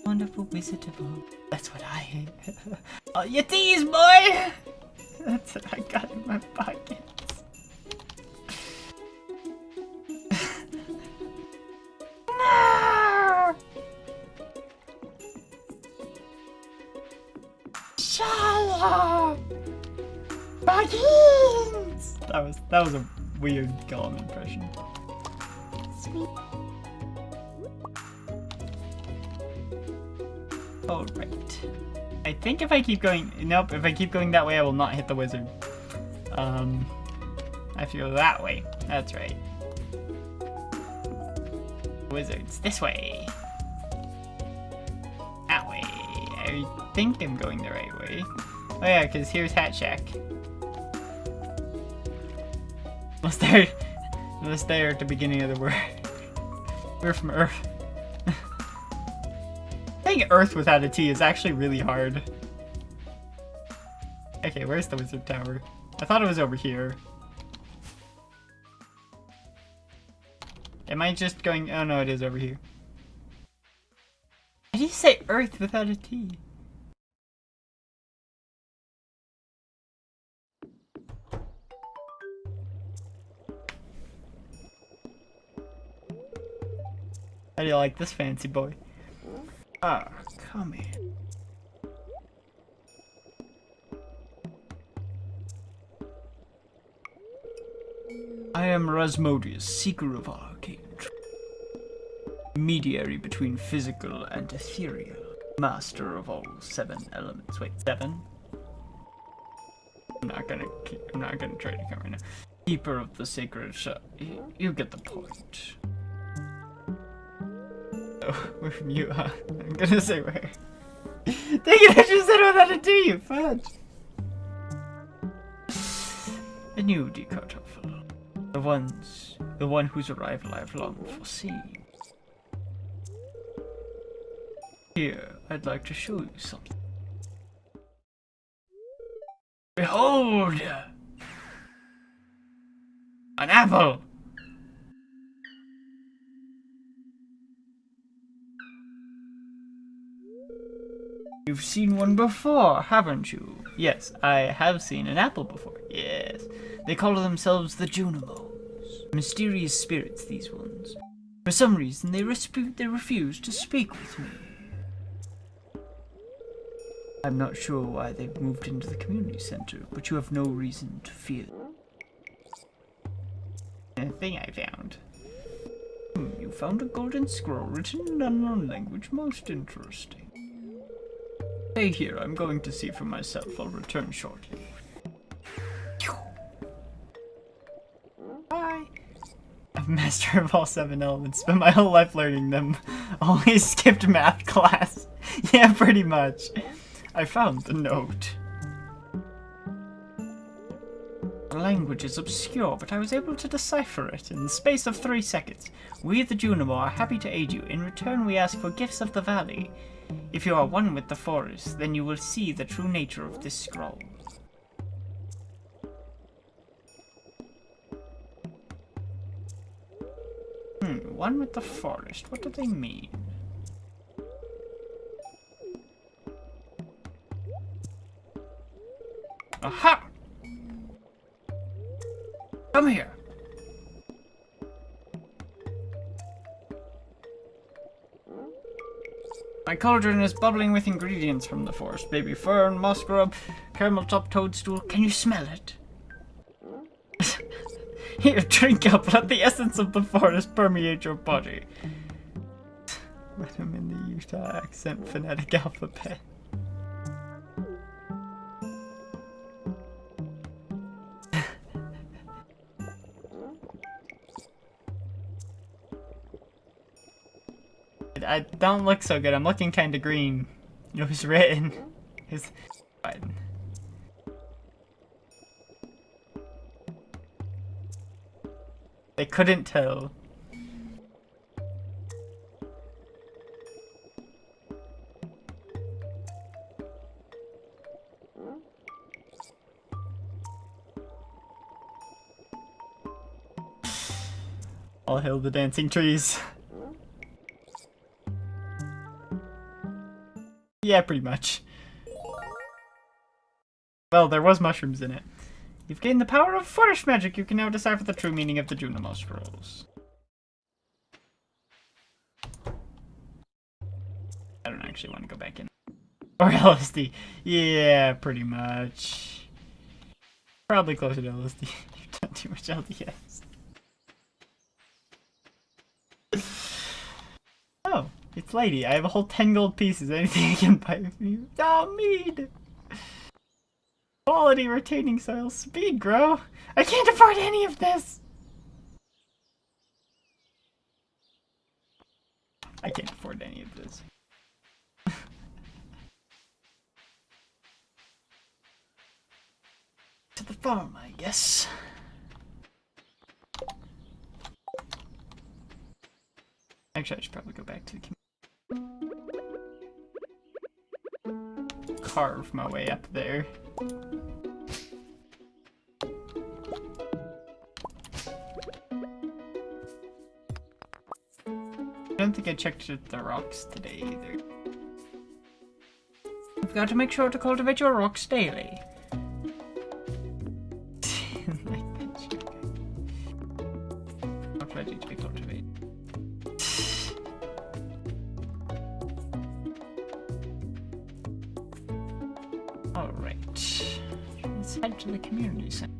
Wonderful wizard of all. That's what I hate. Oh, you tease, boy! That's what I got in my pockets. No! Shala! Baggins! That was a weird Gollum impression. Sweet. Alright. I think if I keep going... Nope, if I keep going that way, I will not hit the wizard. I have to go that way. That's right. Wizards, this way. That way. I think I'm going the right way. Oh yeah, because here's Hat Shack. Unless they're at the beginning of the word. We're from Earth. Saying Earth without a T is actually really hard. Okay, where's the wizard tower? I thought it was over here. Am I just going... Oh no, it is over here. Why do you say Earth without a T? How do you like this fancy boy? Ah, come here. I am Rasmodius, seeker of arcane truth, mediary between physical and ethereal, master of all 7 elements. Wait, 7? I'm not gonna try to come right now. Keeper of the sacred you get the point. Oh, where you are. I'm gonna say where. Dang it, I just said without a D, you fudge! A new decartoffel. The one whose arrival I've long foreseen. Here, I'd like to show you something. Behold! An apple! You've seen one before, haven't you? Yes, I have seen an apple before. Yes. They call themselves the Junimos. Mysterious spirits, these ones. For some reason, they refuse to speak with me. I'm not sure why they've moved into the community center, but you have no reason to fear them. A thing I found. You found a golden scroll written in an unknown language. Most interesting. Stay here. I'm going to see for myself. I'll return shortly. Bye. I'm master of all 7 elements. Spent my whole life learning them. Only skipped math class. Yeah, pretty much. I found the note. The language is obscure, but I was able to decipher it in the space of 3 seconds. We, the Junimo, are happy to aid you. In return, we ask for gifts of the valley. If you are one with the forest, then you will see the true nature of this scroll. One with the forest. What do they mean? Aha! Come here. My cauldron is bubbling with ingredients from the forest. Baby fern, moss grub, caramel top toadstool. Can you smell it? Here, drink up. Let the essence of the forest permeate your body. Let him in the Utah accent phonetic alphabet. I don't look so good. I'm looking kind of green. It was written. It's fine. They couldn't tell. All hail the dancing trees. Yeah, pretty much. Well, there was mushrooms in it. You've gained the power of forest magic. You can now decipher the true meaning of the Junimo scrolls. I don't actually want to go back in. Or LSD. Yeah, pretty much. Probably closer to LSD. You've done too much LDS. Oh, it's Lady. I have a whole 10 gold pieces. Anything I can buy from you? Oh, mead! Quality retaining soil. Speed, grow. I can't afford any of this! I can't afford any of this. To the farm, I guess. Actually, I should probably go back to the community. Carve my way up there. I checked the rocks today either. You've got to make sure to cultivate your rocks daily. Not ready to be cultivated. Alright. Let's head to the community center.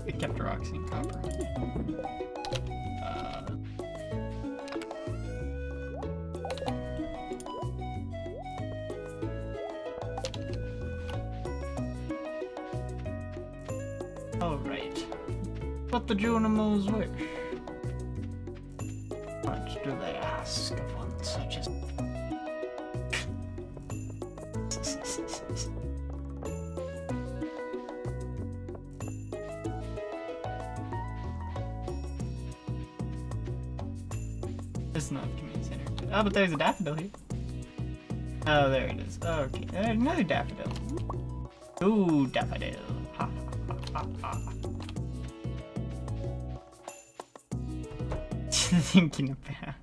It kept rocks and copper. Alright. What the Junimals wish. What do they ask of one such as... It's not the community center. Oh, but there's a daffodil here. Oh, there it is. Okay, there's another daffodil. Ooh, daffodil. Ha ha ha ha ha. Thinking about.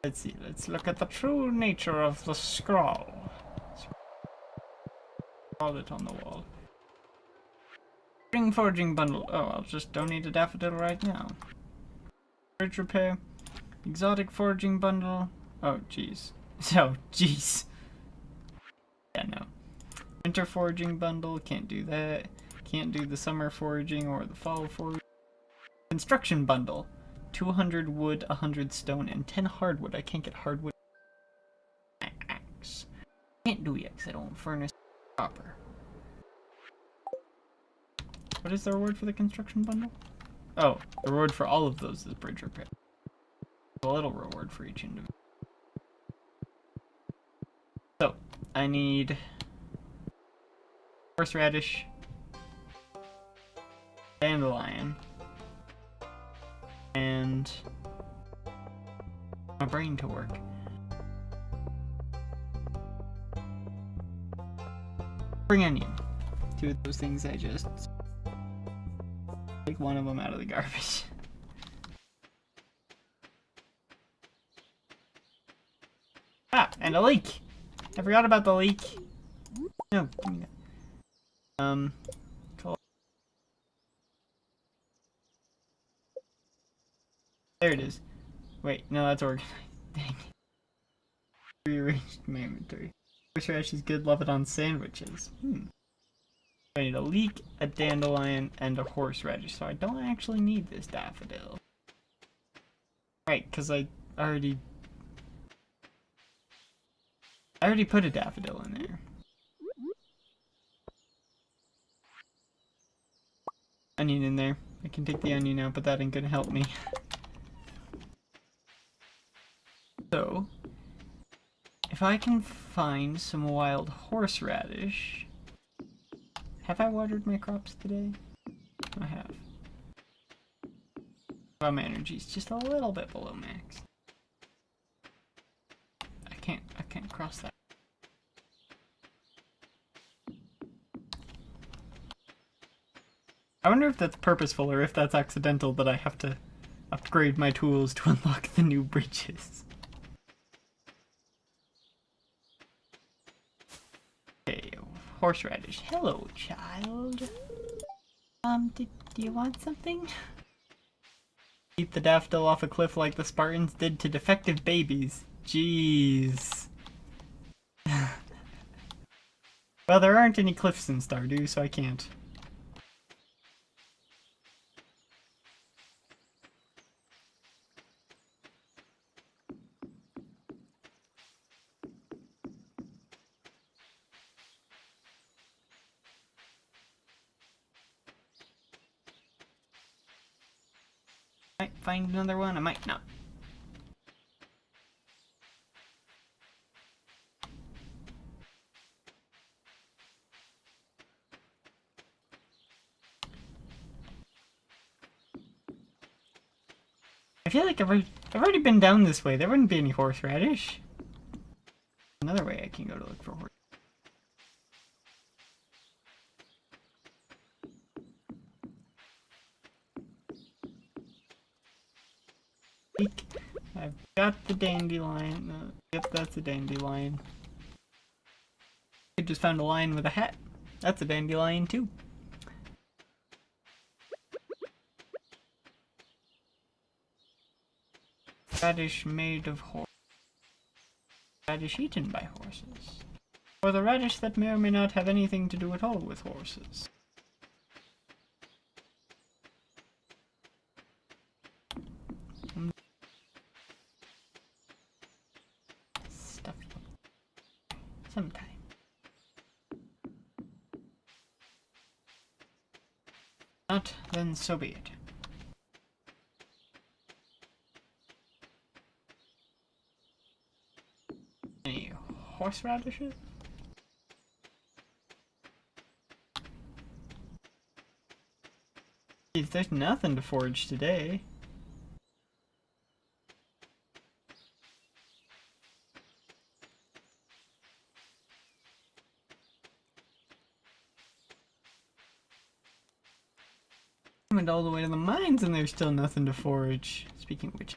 Let's see, let's look at the true nature of the scroll. Scroll it on the wall. Spring foraging bundle. Oh, I'll just donate a daffodil right now. Bridge repair. Exotic foraging bundle. Oh, jeez. Oh, jeez. Yeah, no. Winter foraging bundle. Can't do that. Can't do the summer foraging or the fall foraging. Construction bundle. 200 wood, 100 stone, and 10 hardwood. I can't get hardwood. Axe. Can't do yet because I don't have furnace copper. What is the reward for the construction bundle? Oh, the reward for all of those is bridge repair. A little reward for each individual. So, I need horseradish, dandelion, and my brain to work. Spring onion. Two of those things I just take one of them out of the garbage. Ah, and a leek. I forgot about the leek. No, give me that. Cool. There it is. Wait, no, that's organized. Dang it. Rearranged my inventory. Horseradish is good, love it on sandwiches. I need a leek, a dandelion, and a horseradish, so I don't actually need this daffodil. Right, because I already put a daffodil in there. Onion in there. I can take the onion out, but that ain't gonna help me. So, if I can find some wild horseradish... Have I watered my crops today? I have. Well, my energy's just a little bit below max. I can't cross that. I wonder if that's purposeful or if that's accidental that I have to upgrade my tools to unlock the new bridges. Okay, horseradish. Hello, child. Do you want something? Keep the daffodil off a cliff like the Spartans did to defective babies. Jeez. Well, there aren't any cliffs in Stardew, so I can't. Might find another one, I might not. I feel like I've already been down this way. There wouldn't be any horseradish. Another way I can can go to look for horses. I've got the dandelion. Yep, that's a dandelion. I just found a lion with a hat. That's a dandelion too. Radish made of horse. Radish eaten by horses. Or the radish that may or may not have anything to do at all with horses. Stuff. Sometime. Not, then so be it. Any horseradishes? Jeez, there's nothing to forage today. I went all the way to the mines and there's still nothing to forage. Speaking of which.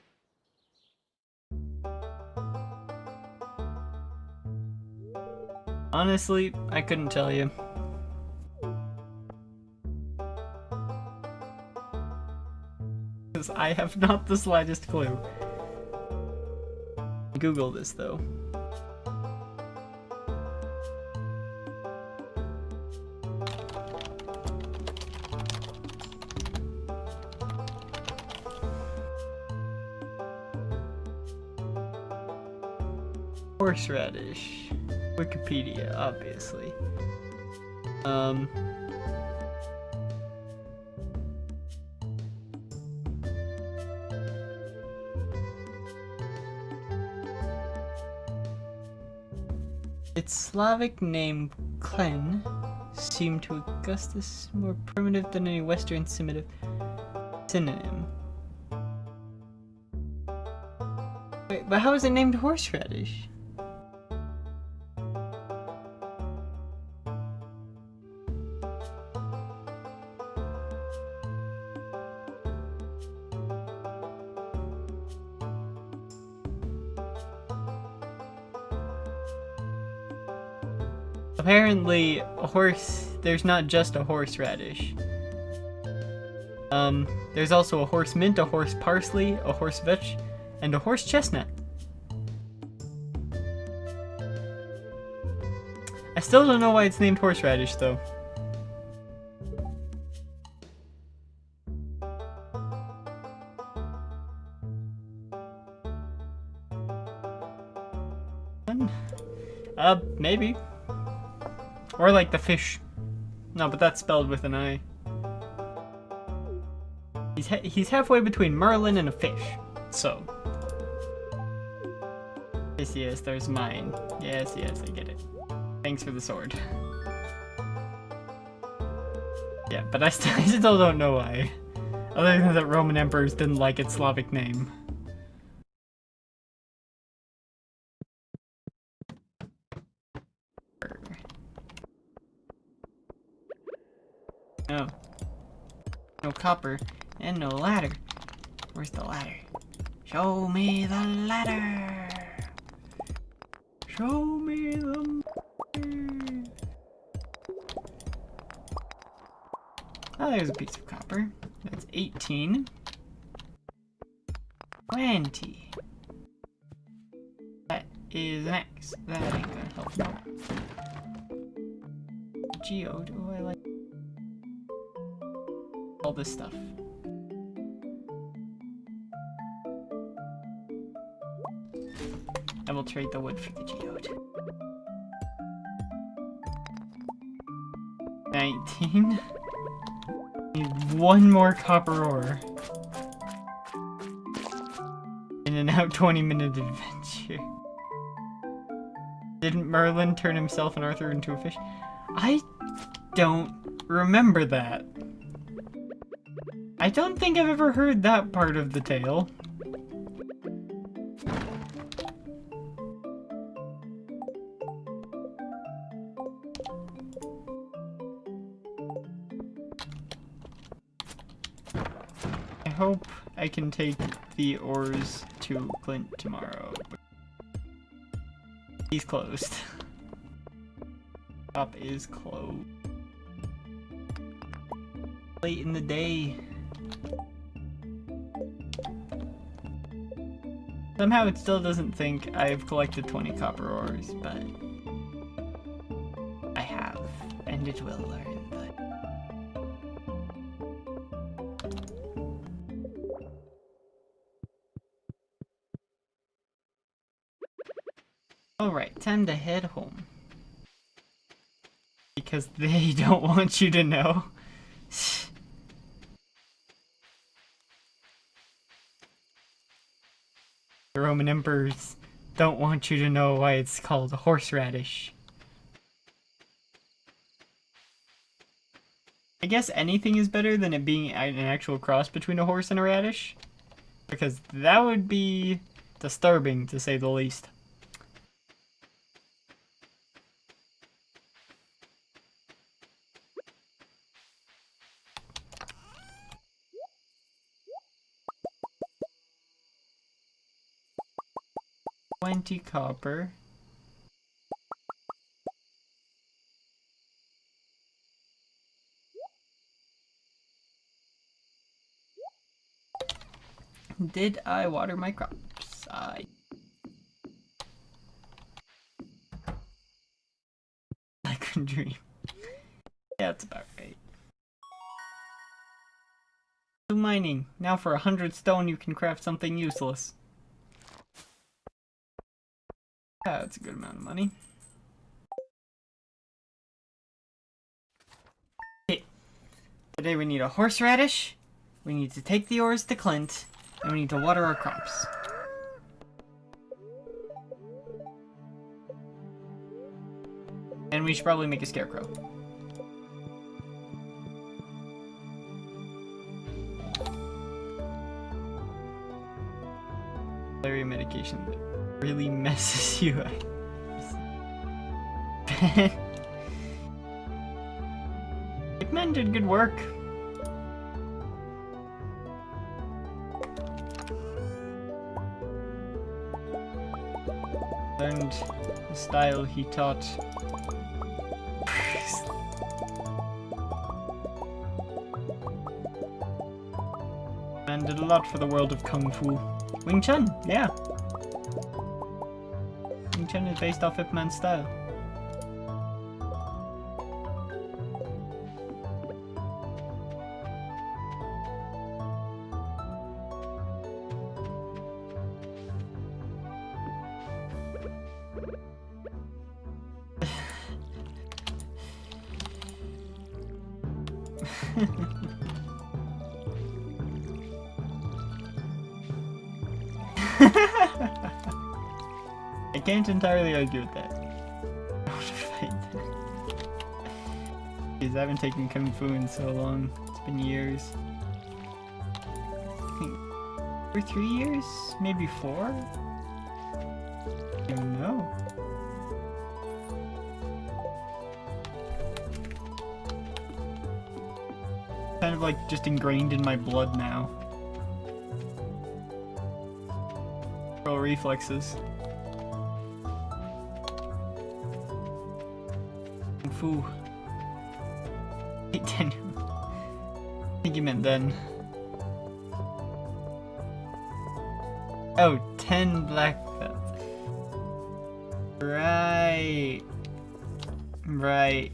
Honestly, I couldn't tell you. Because I have not the slightest clue. Google this though. Horseradish. Wikipedia, obviously. Its Slavic name, Klen, seemed to Augustus more primitive than any Western Semitic synonym. Wait, but how is it named horseradish? Apparently, there's not just a horseradish. There's also a horse mint, a horse parsley, a horse vetch, and a horse chestnut. I still don't know why it's named horseradish, though. Maybe. Or like the fish. No, but that's spelled with an I. He's halfway between Merlin and a fish, so. Yes, there's mine. Yes, I get it. Thanks for the sword. Yeah, but I still don't know why. Other than that Roman emperors didn't like its Slavic name. No. No copper and no ladder. Where's the ladder? Show me the ladder. Show me the ladder. Oh, there's a piece of copper. That's 18. 20. That is an X. That ain't gonna help no. Geode. Oh, I like all this stuff. I will trade the wood for the geode. 19. Need one more copper ore. In and out 20-minute adventure. Didn't Merlin turn himself and Arthur into a fish? I don't remember that. I don't think I've ever heard that part of the tale. hope I can take the ores to Clint tomorrow. He's closed. Shop is closed. Late in the day. Somehow it still doesn't think I've collected 20 copper ores, but I have, and it will learn, but... Alright, time to head home. Because they don't want you to know. The Roman emperors don't want you to know why it's called horseradish. I guess anything is better than it being an actual cross between a horse and a radish. Because that would be disturbing, to say the least. $20 copper. Did I water my crops? I could dream. Yeah, that's about right. Do mining. Now for 100 stone you can craft something useless. Yeah, that's a good amount of money. Okay. Today we need a horseradish, we need to take the ores to Clint, and we need to water our crops. And we should probably make a scarecrow. Malaria medication that really messes you up. Hitman did good work. Learned the style he taught. Man did a lot for the world of Kung Fu. Wing Chun, yeah. Wing Chun is based off Ip Man's style. I can't entirely argue with that. Because I haven't taken Kung Fu in so long. It's been years. I think 2 or 3 years? Maybe 4? I don't even know. Kind of like just ingrained in my blood now. Control reflexes. Kung Fu. 8, 10. I think you meant then. Oh, 10 black belts. Right. Right.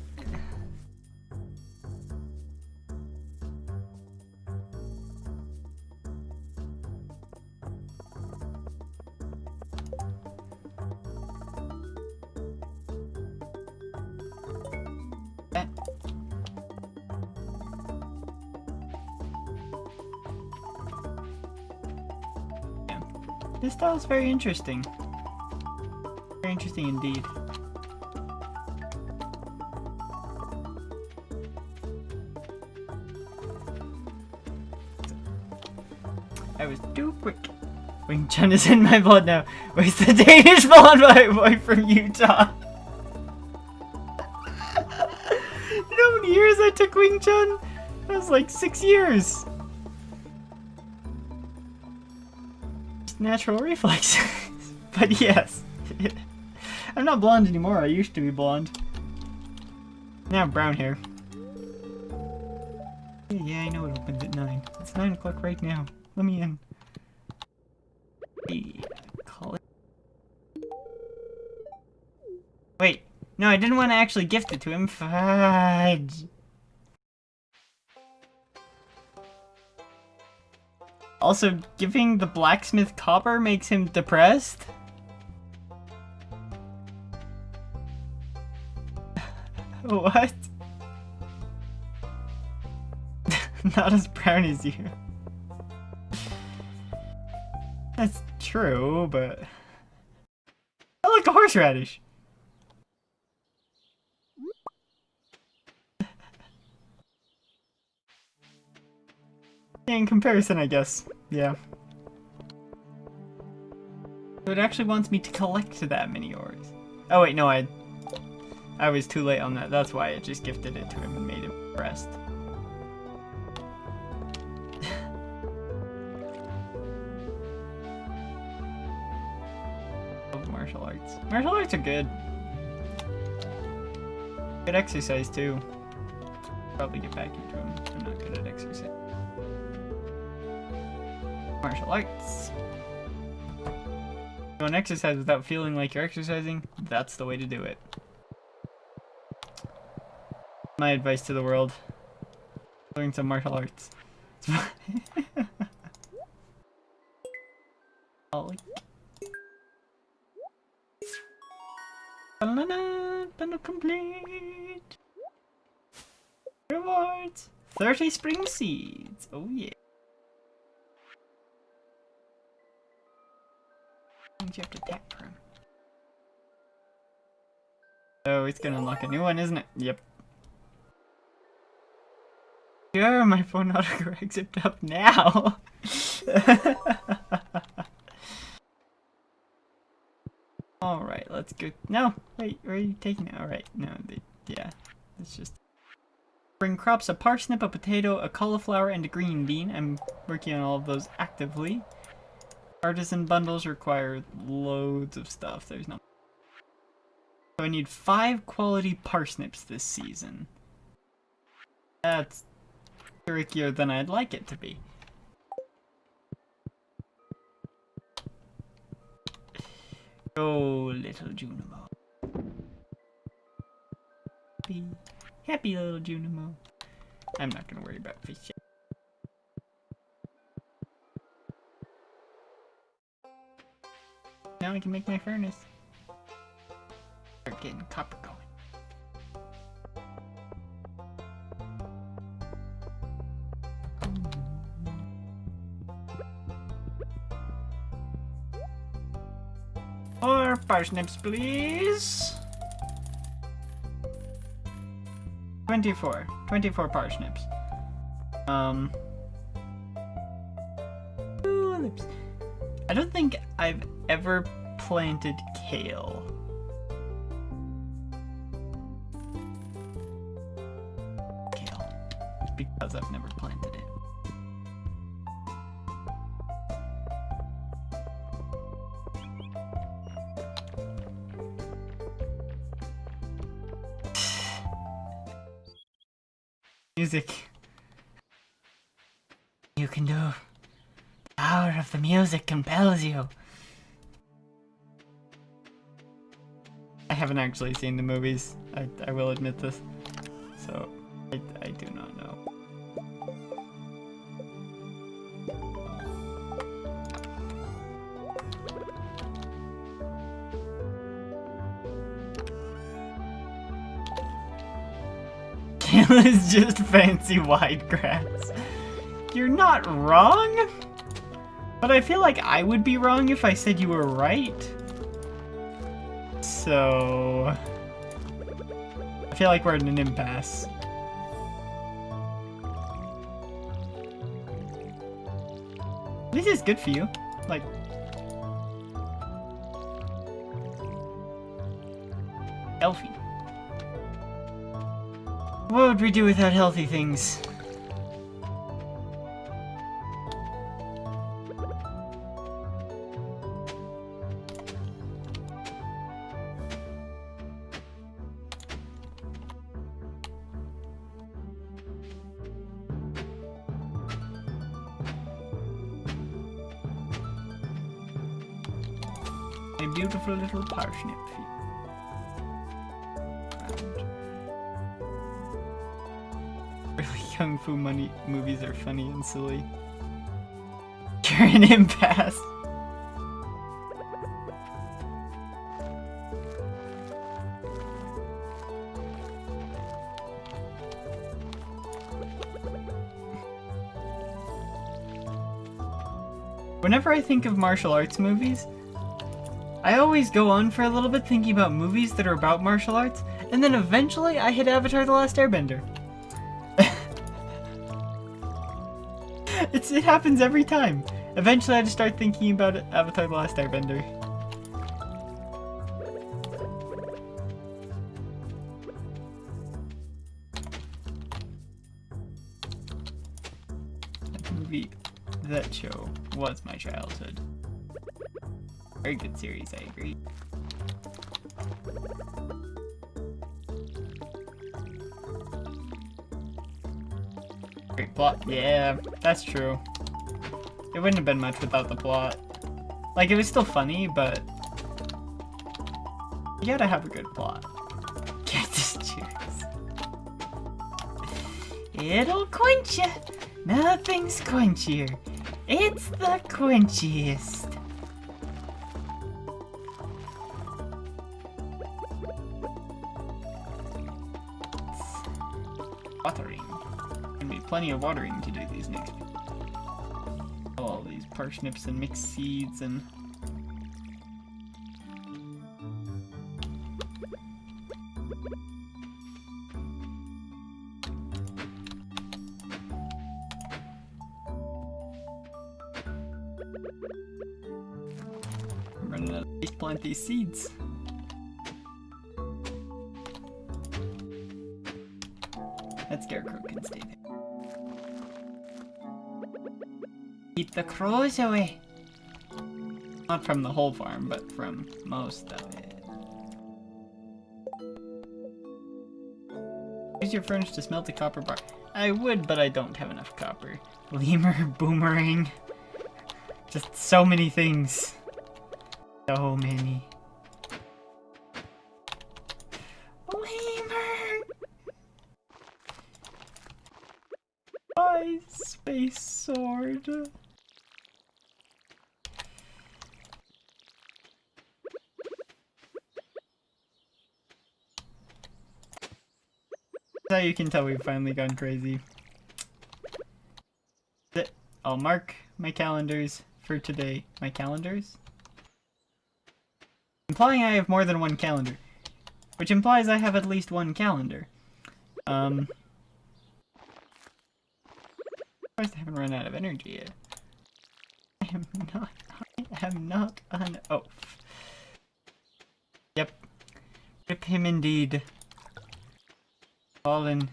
This style is very interesting. Very interesting indeed. I was too quick. Wing Chun is in my blood now. Where's the Danish blonde boy from Utah? You know how many years I took Wing Chun? That was like 6 years. natural reflexes. But yes. I'm not blonde anymore. I used to be blonde. Now I have brown hair. Yeah, I know it opens at 9. It's 9 o'clock right now. Let me in. Hey, call it. Wait. No, I didn't want to actually gift it to him. Fudge. Also, giving the blacksmith copper makes him depressed? What? Not as brown as you. That's true, but... I like a horseradish! In comparison, I guess. Yeah. So it actually wants me to collect that many ores. Oh wait, no, I was too late on that. That's why I just gifted it to him and made him impressed. Love martial arts. Martial arts are good. Good exercise too. Probably get back into them. I'm not good at exercise. Martial arts. You want to exercise without feeling like you're exercising? That's the way to do it. My advice to the world. Learn some martial arts. Bundle complete. Rewards. 30 spring seeds. Oh yeah. You have to tap for him. Oh, it's gonna unlock a new one, isn't it? Yep. Sure, my phone autocorrects it up now. Alright, let's go. No, wait, where are you taking it? Alright, no, yeah, it's just... Bring crops, a parsnip, a potato, a cauliflower, and a green bean. I'm working on all of those actively. Artisan bundles require loads of stuff. There's no... So I need 5 quality parsnips this season. That's trickier than I'd like it to be. Oh, little Junimo. Happy little Junimo. I'm not gonna worry about fish yet. Now I can make my furnace. Start getting copper going. More parsnips, please. 24 parsnips. Tulips. I don't think I've ever planted kale. It's because I've never planted it. Music. You can do. The power of the music compels you. I haven't actually seen the movies. I will admit this. So, I do not know. Kale is just fancy wide grass. You're not wrong, but I feel like I would be wrong if I said you were right. So... I feel like we're in an impasse. This is good for you. Like... healthy. What would we do without healthy things? A beautiful little parsnip. Really, kung fu movies are funny and silly. You're an impasse. Whenever I think of martial arts movies, I always go on for a little bit thinking about movies that are about martial arts, and then eventually I hit Avatar: The Last Airbender. It happens every time. Eventually I just start thinking about Avatar: The Last Airbender. That movie, that show was my childhood. Very good series, I agree. Great plot. Yeah, that's true. It wouldn't have been much without the plot. Like, it was still funny, but you gotta have a good plot. Get this cheers. It'll quench ya. Nothing's quenchier. It's the quenchiest. Watering. Gonna be plenty of watering to do these next. All these parsnips and mixed seeds and. I'm running out of space to plant these seeds. That scarecrow can stay there. Keep the crows away. Not from the whole farm, but from most of it. Use your furnace to smelt a copper bar. I would, but I don't have enough copper. Lemur, boomerang. Just so many things. So many. Lemur! My space sword. That's how you can tell we've finally gone crazy. I'll mark my calendars for today. My calendars? Implying I have more than one calendar. Which implies I have at least one calendar. Of course I haven't run out of energy yet. I am not an oaf. Yep. Rip him indeed. Fallen.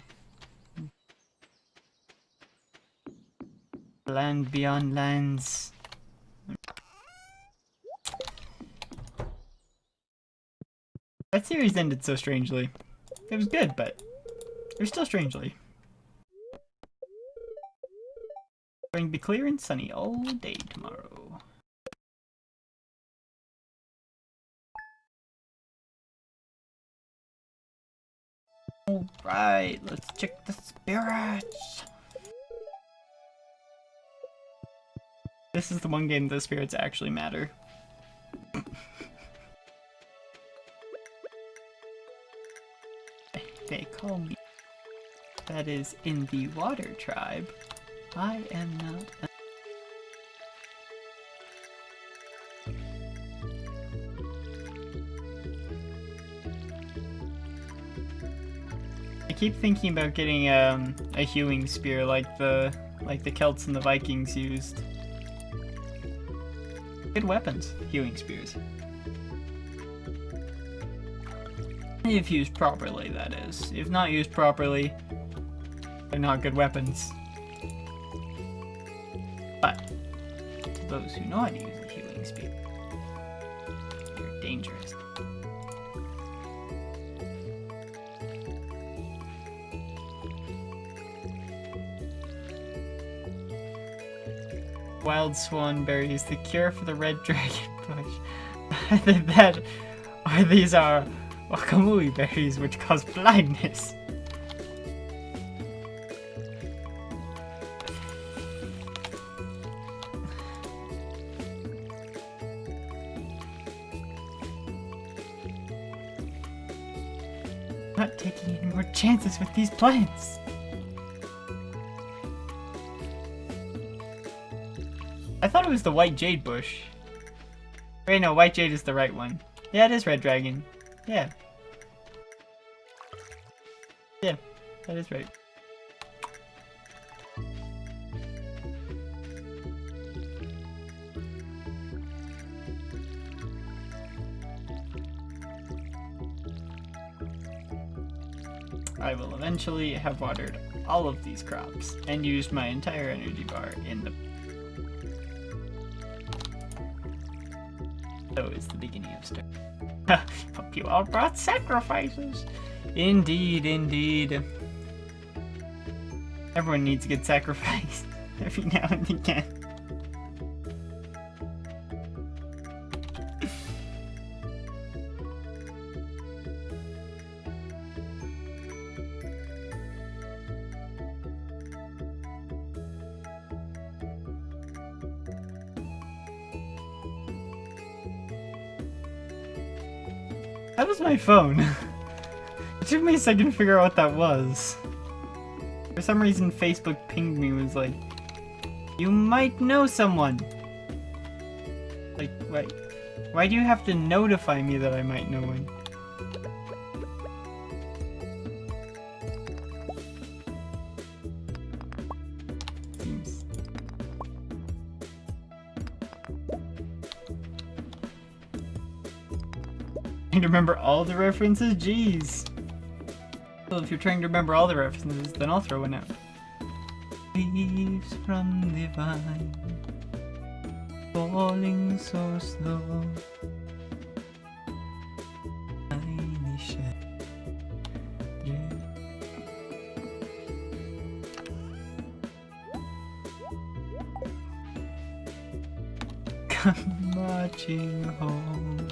Land beyond lands. That series ended so strangely. It was good, but it was still strangely. Going to be clear and sunny all day tomorrow. Alright, let's check the spirits. This is the one game the spirits actually matter. They call me. That is in the water tribe. I am not. I keep thinking about getting a hewing spear like the Celts and the Vikings used. Good weapons, hewing spears. If used properly, that is. If not used properly, they're not good weapons. But to those who know how to use a hewing spear, they're dangerous. Wild swan berry is the cure for the red dragon bush. Either that, or these are wakamui berries which cause blindness. I'm not taking any more chances with these plants. I thought it was the white jade bush. Wait, no, white jade is the right one. Yeah, it is red dragon. Yeah. Yeah, that is right. I will eventually have watered all of these crops and used my entire energy bar in the... So is the beginning of Star. But you all brought sacrifices. Indeed, indeed. Everyone needs a good sacrifice every now and again. That was my phone. It took me a second to figure out what that was. For some reason, Facebook pinged me and was like, you might know someone. Like, why do you have to notify me that I might know one? Seems... Trying to remember all the references? Jeez. Well, if you're trying to remember all the references, then I'll throw one out. Leaves from the vine, falling so slow. Tiny shed. Come marching home.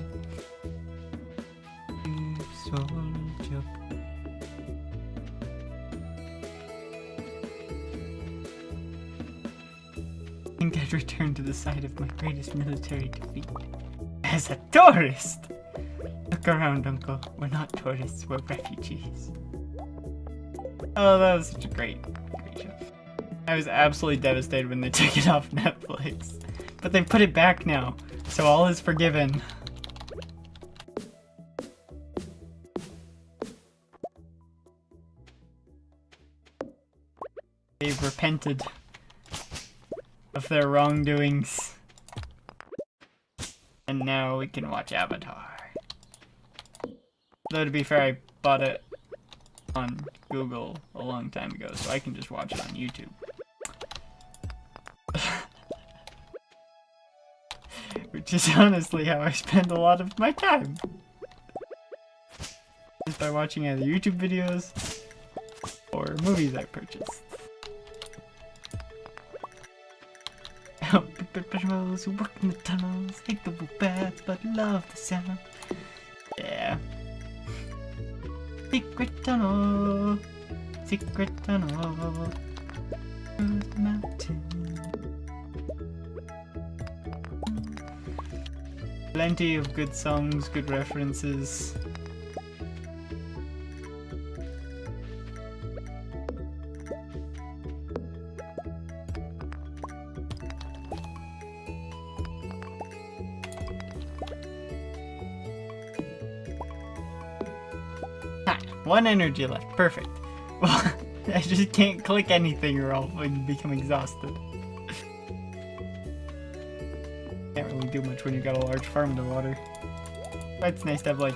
Soldier. I think I'd return to the site of my greatest military defeat. As a tourist! Look around, Uncle. We're not tourists, we're refugees. Oh, that was such a great show. I was absolutely devastated when they took it off Netflix. But they put it back now, so all is forgiven. They've repented of their wrongdoings. And now we can watch Avatar. Though to be fair, I bought it on Google a long time ago, so I can just watch it on YouTube. Which is honestly how I spend a lot of my time. Just by watching either YouTube videos or movies I purchased. Patrols who work in the tunnels, hate the blue bats, but love the sound. Yeah. Secret tunnel, secret tunnel, through the mountain. Plenty of good songs, good references. One energy left. Perfect. Well, I just can't click anything or I'll become exhausted. Can't really do much when you got a large farm to water. But it's nice to have like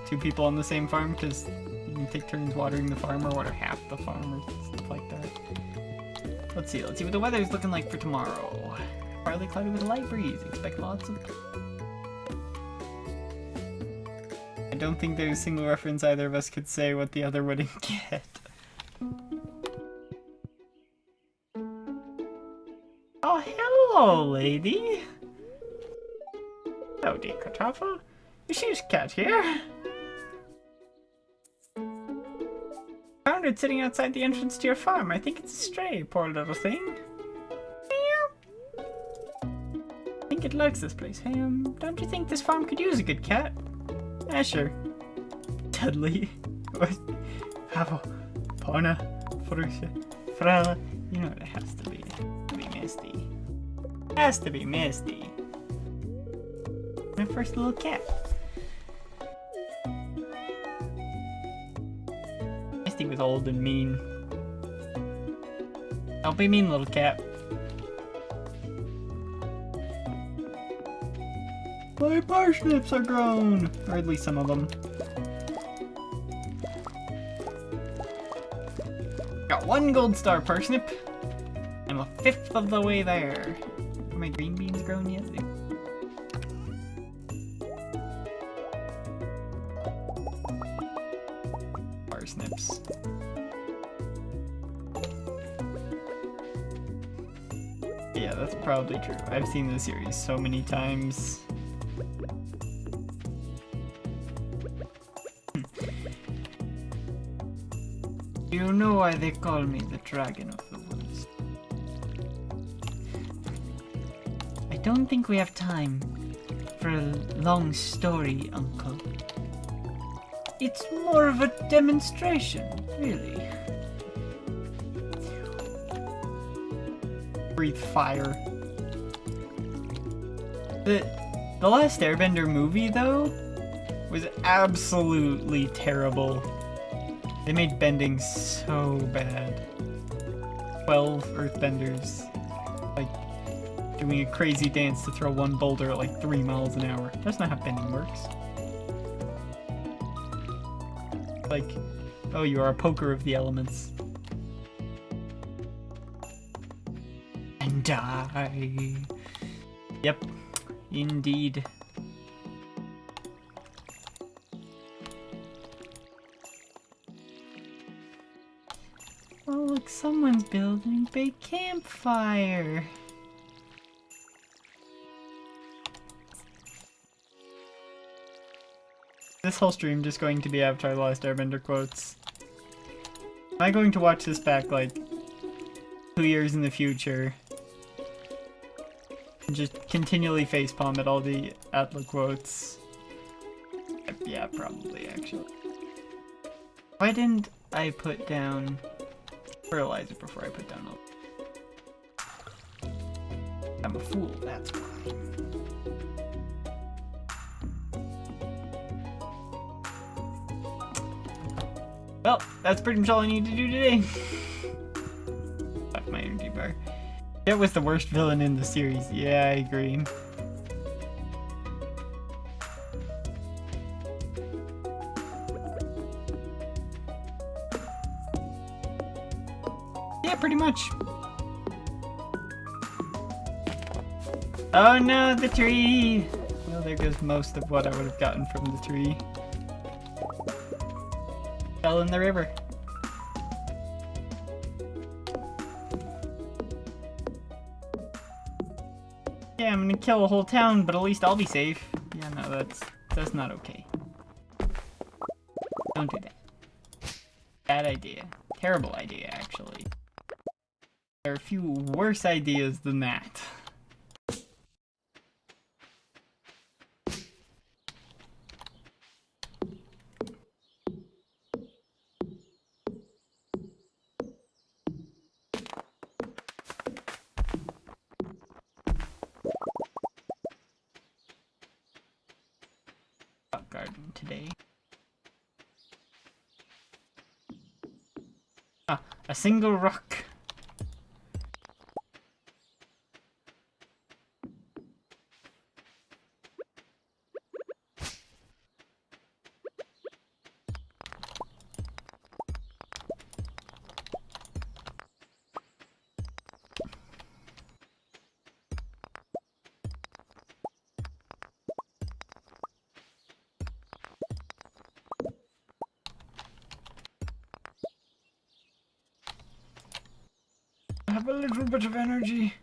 2 people on the same farm because you can take turns watering the farm or water half the farm or stuff like that. Let's see what the weather is looking like for tomorrow. Partly cloudy with a light breeze. Expect lots of... I don't think there's a single reference either of us could say what the other wouldn't get. Oh, hello, lady! Howdy, Kartoffel. Is his cat here? Found it sitting outside the entrance to your farm. I think it's a stray, poor little thing. I think it likes this place. Hey, don't you think this farm could use a good cat? Yeah, sure. Dudley. Pavo. Pona. Frala. You know what it has to be. Misty. Has to be Misty. My first little cat. Misty was old and mean. Don't be mean, little cat. My parsnips are grown! Or at least some of them. Got one gold star parsnip. I'm a fifth of the way there. Are my green beans grown yet? Parsnips. Yeah, that's probably true. I've seen this series so many times. You know why they call me the Dragon of the Woods? I don't think we have time for a long story, Uncle. It's more of a demonstration, really. Breathe fire. The last Airbender movie, though, was absolutely terrible. They made bending so bad. 12 earthbenders, like, doing a crazy dance to throw one boulder at like 3 miles an hour. That's not how bending works. Like, oh, you are a poker of the elements. And die. Yep, indeed. Oh, look, someone's building a big campfire. This whole stream just going to be Avatar: The Last Airbender quotes. Am I going to watch this back like 2 years in the future and just continually facepalm at all the Atla quotes? Yeah, probably, actually. Why didn't I put down fertilizer before I put down all? I'm a fool, that's why. Well, that's pretty much all I need to do today. Fuck my energy bar. That was the worst villain in the series. Yeah, I agree. Yeah, pretty much. Oh no, the tree! Well, there goes most of what I would have gotten from the tree. Fell in the river. Yeah, I'm gonna kill a whole town, but at least I'll be safe. Yeah, no, that's not okay. Don't do that. Bad idea. Terrible idea, actually. There are a few worse ideas than that. Garden today. Ah, a single rock. I have a little bit of energy.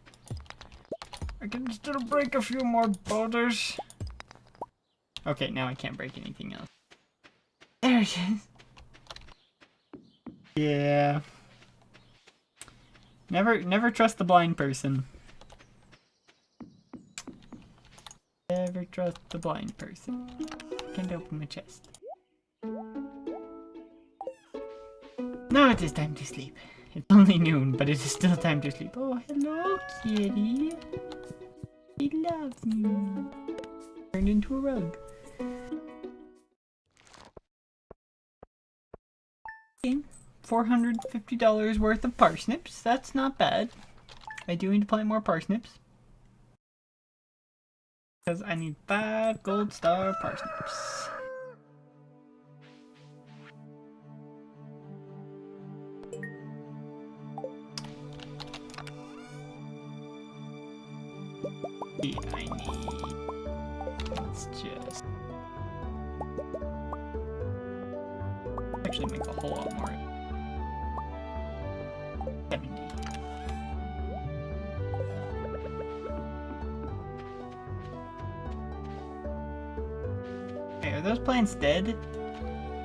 I can still break a few more boulders. Okay, now I can't break anything else. There it is. Yeah. Never trust the blind person. Never trust the blind person. Can't open my chest. Now it is time to sleep. It's only noon, but it is still time to sleep. Oh, hello, kitty. He loves me. Turned into a rug. $450 worth of parsnips. That's not bad. I do need to plant more parsnips. Because I need 5 gold star parsnips. Yeah, I need... Let's just... Actually make a whole lot more. 70. Okay, are those plants dead?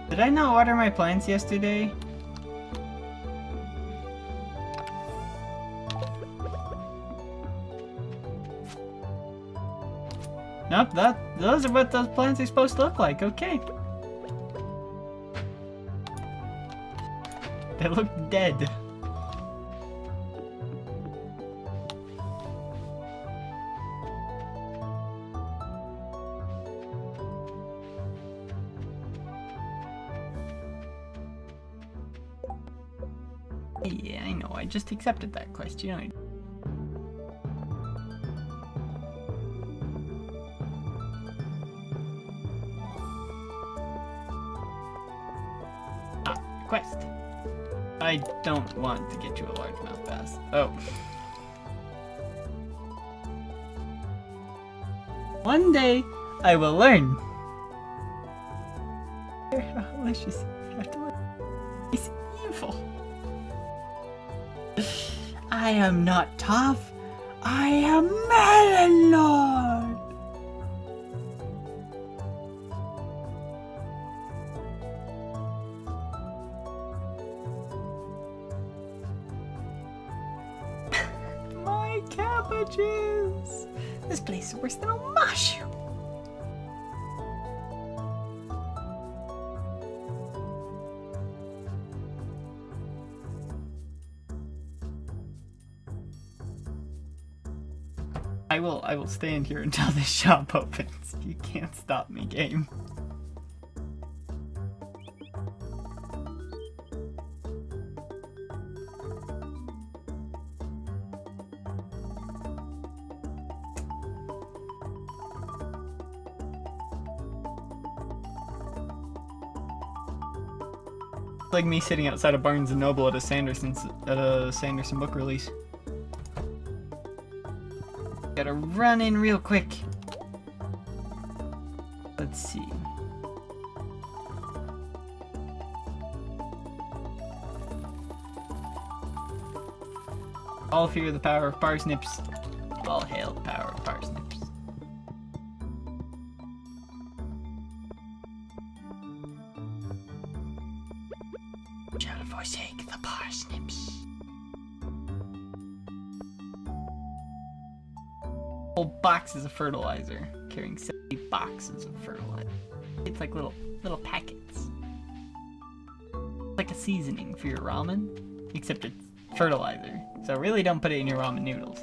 Did I not water my plants yesterday? Nope, those are what those plants are supposed to look like, okay. They look dead. Yeah, I know, I just accepted that question. Quest. I don't want to get you a largemouth bass. Oh. One day, I will learn. They're delicious. You have to learn. It's evil. I am not tough. I am Melon Lord. My cabbages. This place is worse than a mushroom. I will stand here until the shop opens. You can't stop me, game. It's like me sitting outside of Barnes & Noble at a Sanderson book release. Gotta run in real quick. Let's see. All fear the power of parsnips. All hail the power of parsnips. Shall forsake the parsnips. Whole boxes of fertilizer, carrying 70 boxes of fertilizer. It's like little packets. It's like a seasoning for your ramen, except it's fertilizer. So really don't put it in your ramen noodles.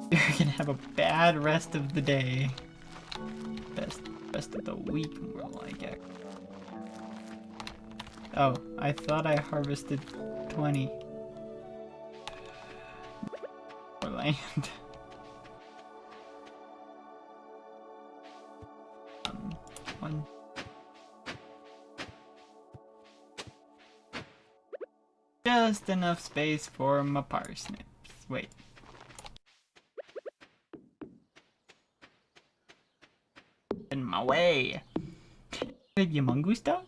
You're gonna have a bad rest of the day. Best rest of the week, more like it. Oh, I thought I harvested 20. More land. One. Just enough space for my parsnips. Wait. In my way. Maybe a mongoose dog?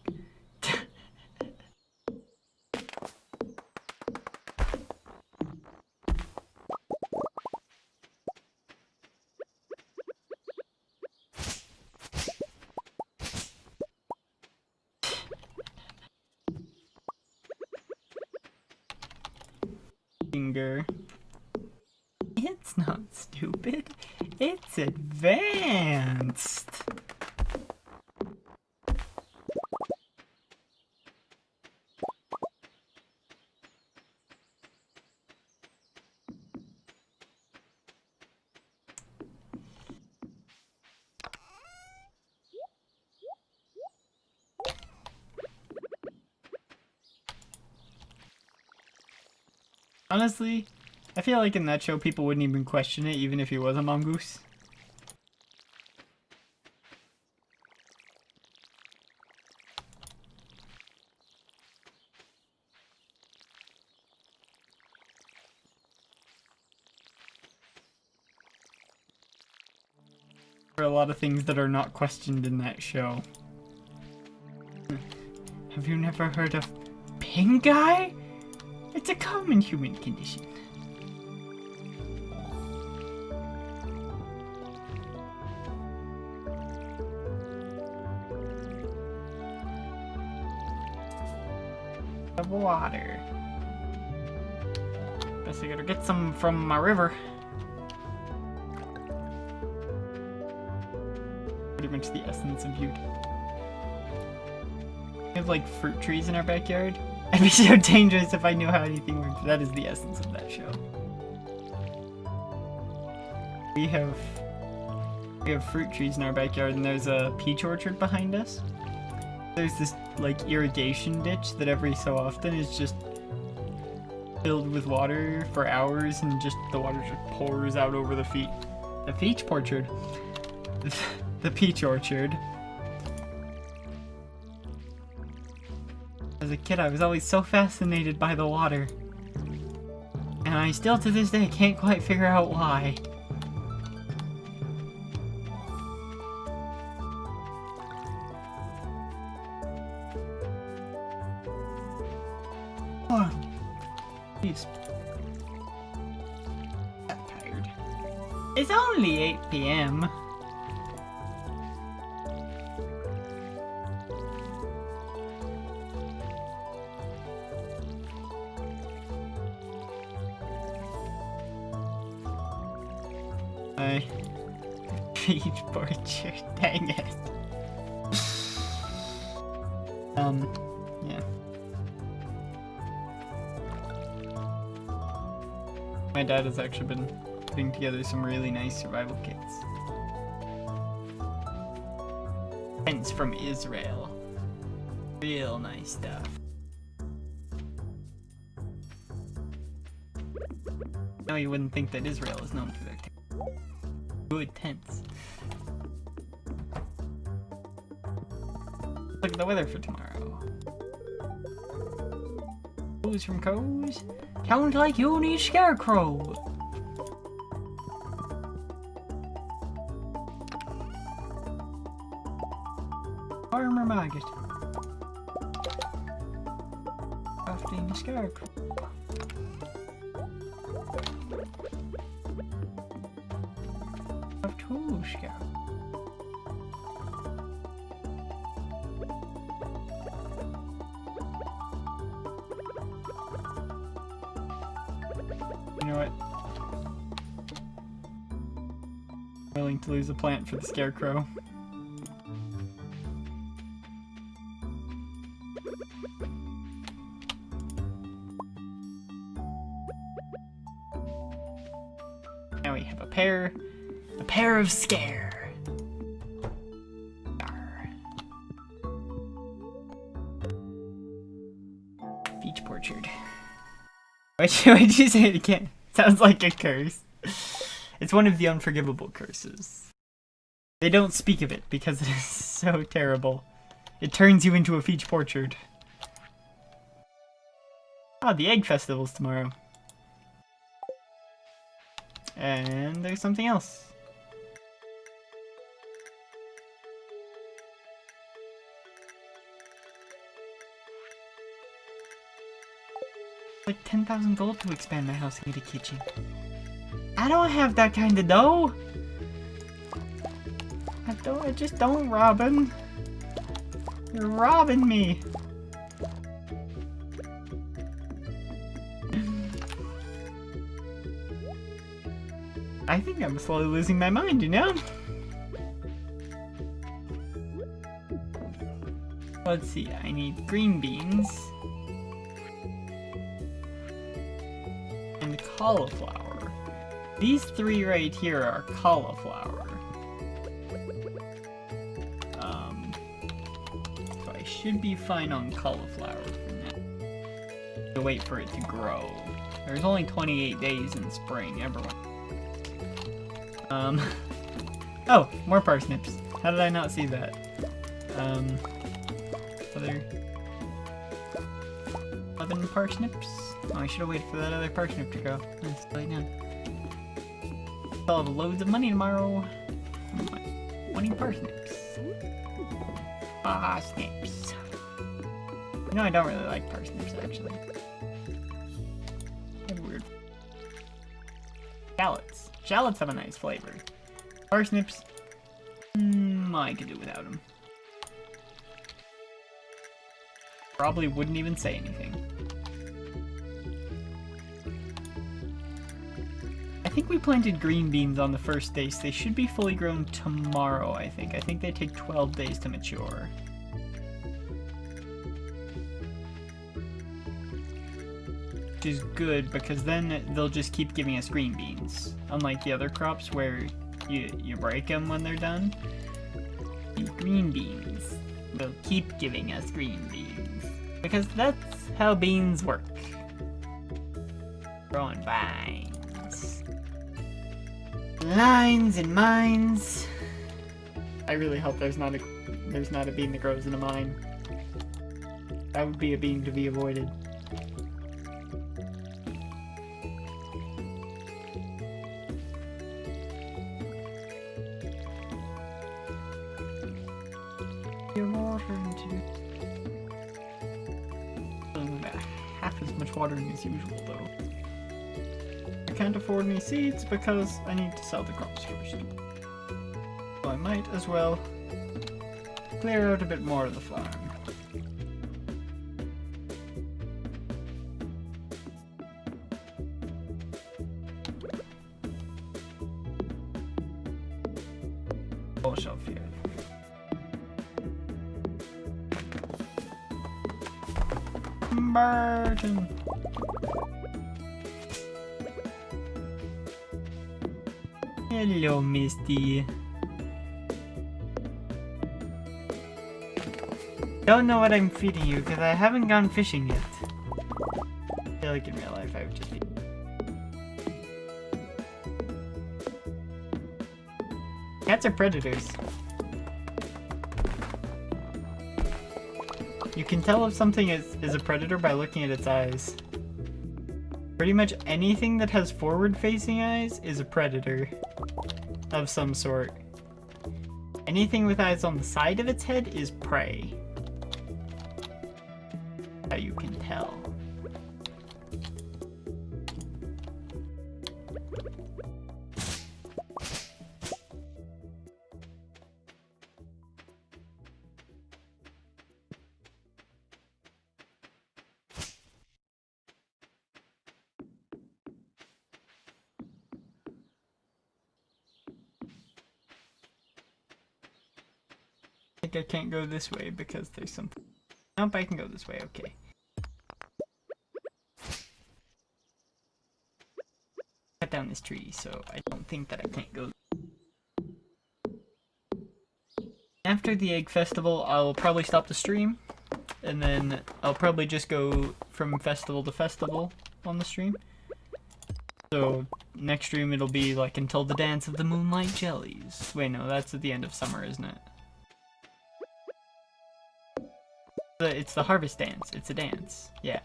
Finger. It's not stupid. It's advanced. Honestly, I feel like in that show people wouldn't even question it even if he was a mongoose. There are a lot of things that are not questioned in that show. Have you never heard of pink eye? It's a common human condition. Of water. Guess I gotta get some from my river. Pretty much the essence of beauty. We have like fruit trees in our backyard. I'd be so dangerous if I knew how anything worked. That is the essence of that show. We have fruit trees in our backyard, and there's a peach orchard behind us. There's this like irrigation ditch that every so often is just filled with water for hours, and just the water just pours out over the peach orchard. The peach orchard. As a kid, I was always so fascinated by the water. And I still to this day can't quite figure out why. Oh, jeez. I'm tired. It's only 8 p.m. Peach orchard, dang it. Yeah. My dad has actually been putting together some really nice survival kits. Tents from Israel. Real nice stuff. No, you wouldn't think that Israel is known for their good tents. Look at the weather for tomorrow. Coos from Coos. Sounds like you need scarecrow. Farmer Maggot. Crafting a scarecrow. You know what? I'm willing to lose a plant for the scarecrow. Now we have a pair of scare. Beach orchard. Why'd you say it again? Sounds like a curse. It's one of the unforgivable curses. They don't speak of it because it is so terrible. It turns you into a peach orchard. Ah, the egg festival's tomorrow. And there's something else. Like 10,000 gold to expand my house and get a kitchen. I don't have that kind of dough. I just don't, Robin. You're robbing me. I think I'm slowly losing my mind, you know? Let's see, I need green beans. And cauliflower. These three right here are cauliflower. So I should be fine on cauliflower for now. To wait for it to grow. There's only 28 days in spring, everyone. Oh, more parsnips. How did I not see that? Other 11 parsnips? Oh, I should have waited for that other parsnip to grow. It's right now. I'll have loads of money tomorrow. 20 parsnips. Parsnips. You know, I don't really like parsnips, actually. They're weird. Shallots. Shallots have a nice flavor. Parsnips, I could do without them. Probably wouldn't even say anything. I think we planted green beans on the first day, so they should be fully grown tomorrow, I think. I think they take 12 days to mature. Which is good, because then they'll just keep giving us green beans. Unlike the other crops where you break them when they're done. These green beans will keep giving us green beans. Because that's how beans work. Growing vines. Lines and mines. I really hope there's not a bean that grows in a mine. That would be a bean to be avoided. Half as much watering as usual, though. I can't afford any seeds because I need to sell the crops first. So I might as well clear out a bit more of the farm. Full shelf here. Burton. Hello, Misty. Don't know what I'm feeding you because I haven't gone fishing yet. I feel like in real life I would just be. Cats are predators. You can tell if something is a predator by looking at its eyes. Pretty much anything that has forward-facing eyes is a predator of some sort. Anything with eyes on the side of its head is prey. How you can tell. I think I can't go this way because there's something. Nope, I can go this way, okay. Cut down this tree, so I don't think that I can't go. After the egg festival, I'll probably stop the stream, and then I'll probably just go from festival to festival on the stream. So, next stream it'll be like until the dance of the moonlight jellies. Wait, no, that's at the end of summer, isn't it? It's the harvest dance. It's a dance. Yeah.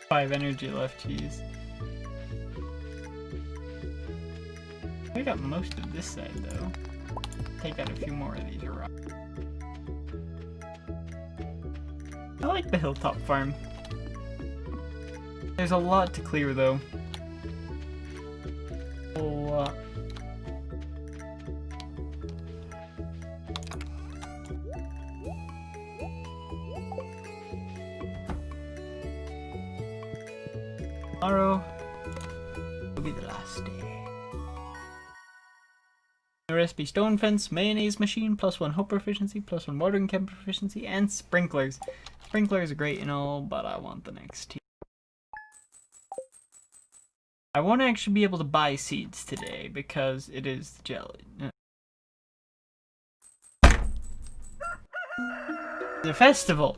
Five energy left, jeez. I got most of this side though. Take out a few more of these rocks. I like the hilltop farm. There's a lot to clear though. A lot. Tomorrow will be the last day. The recipe: stone fence, mayonnaise machine, +1 hope proficiency, +1 watering can proficiency, and sprinklers. Sprinklers are great and all, but I want the next tier. I won't actually be able to buy seeds today because it is the jelly. The festival.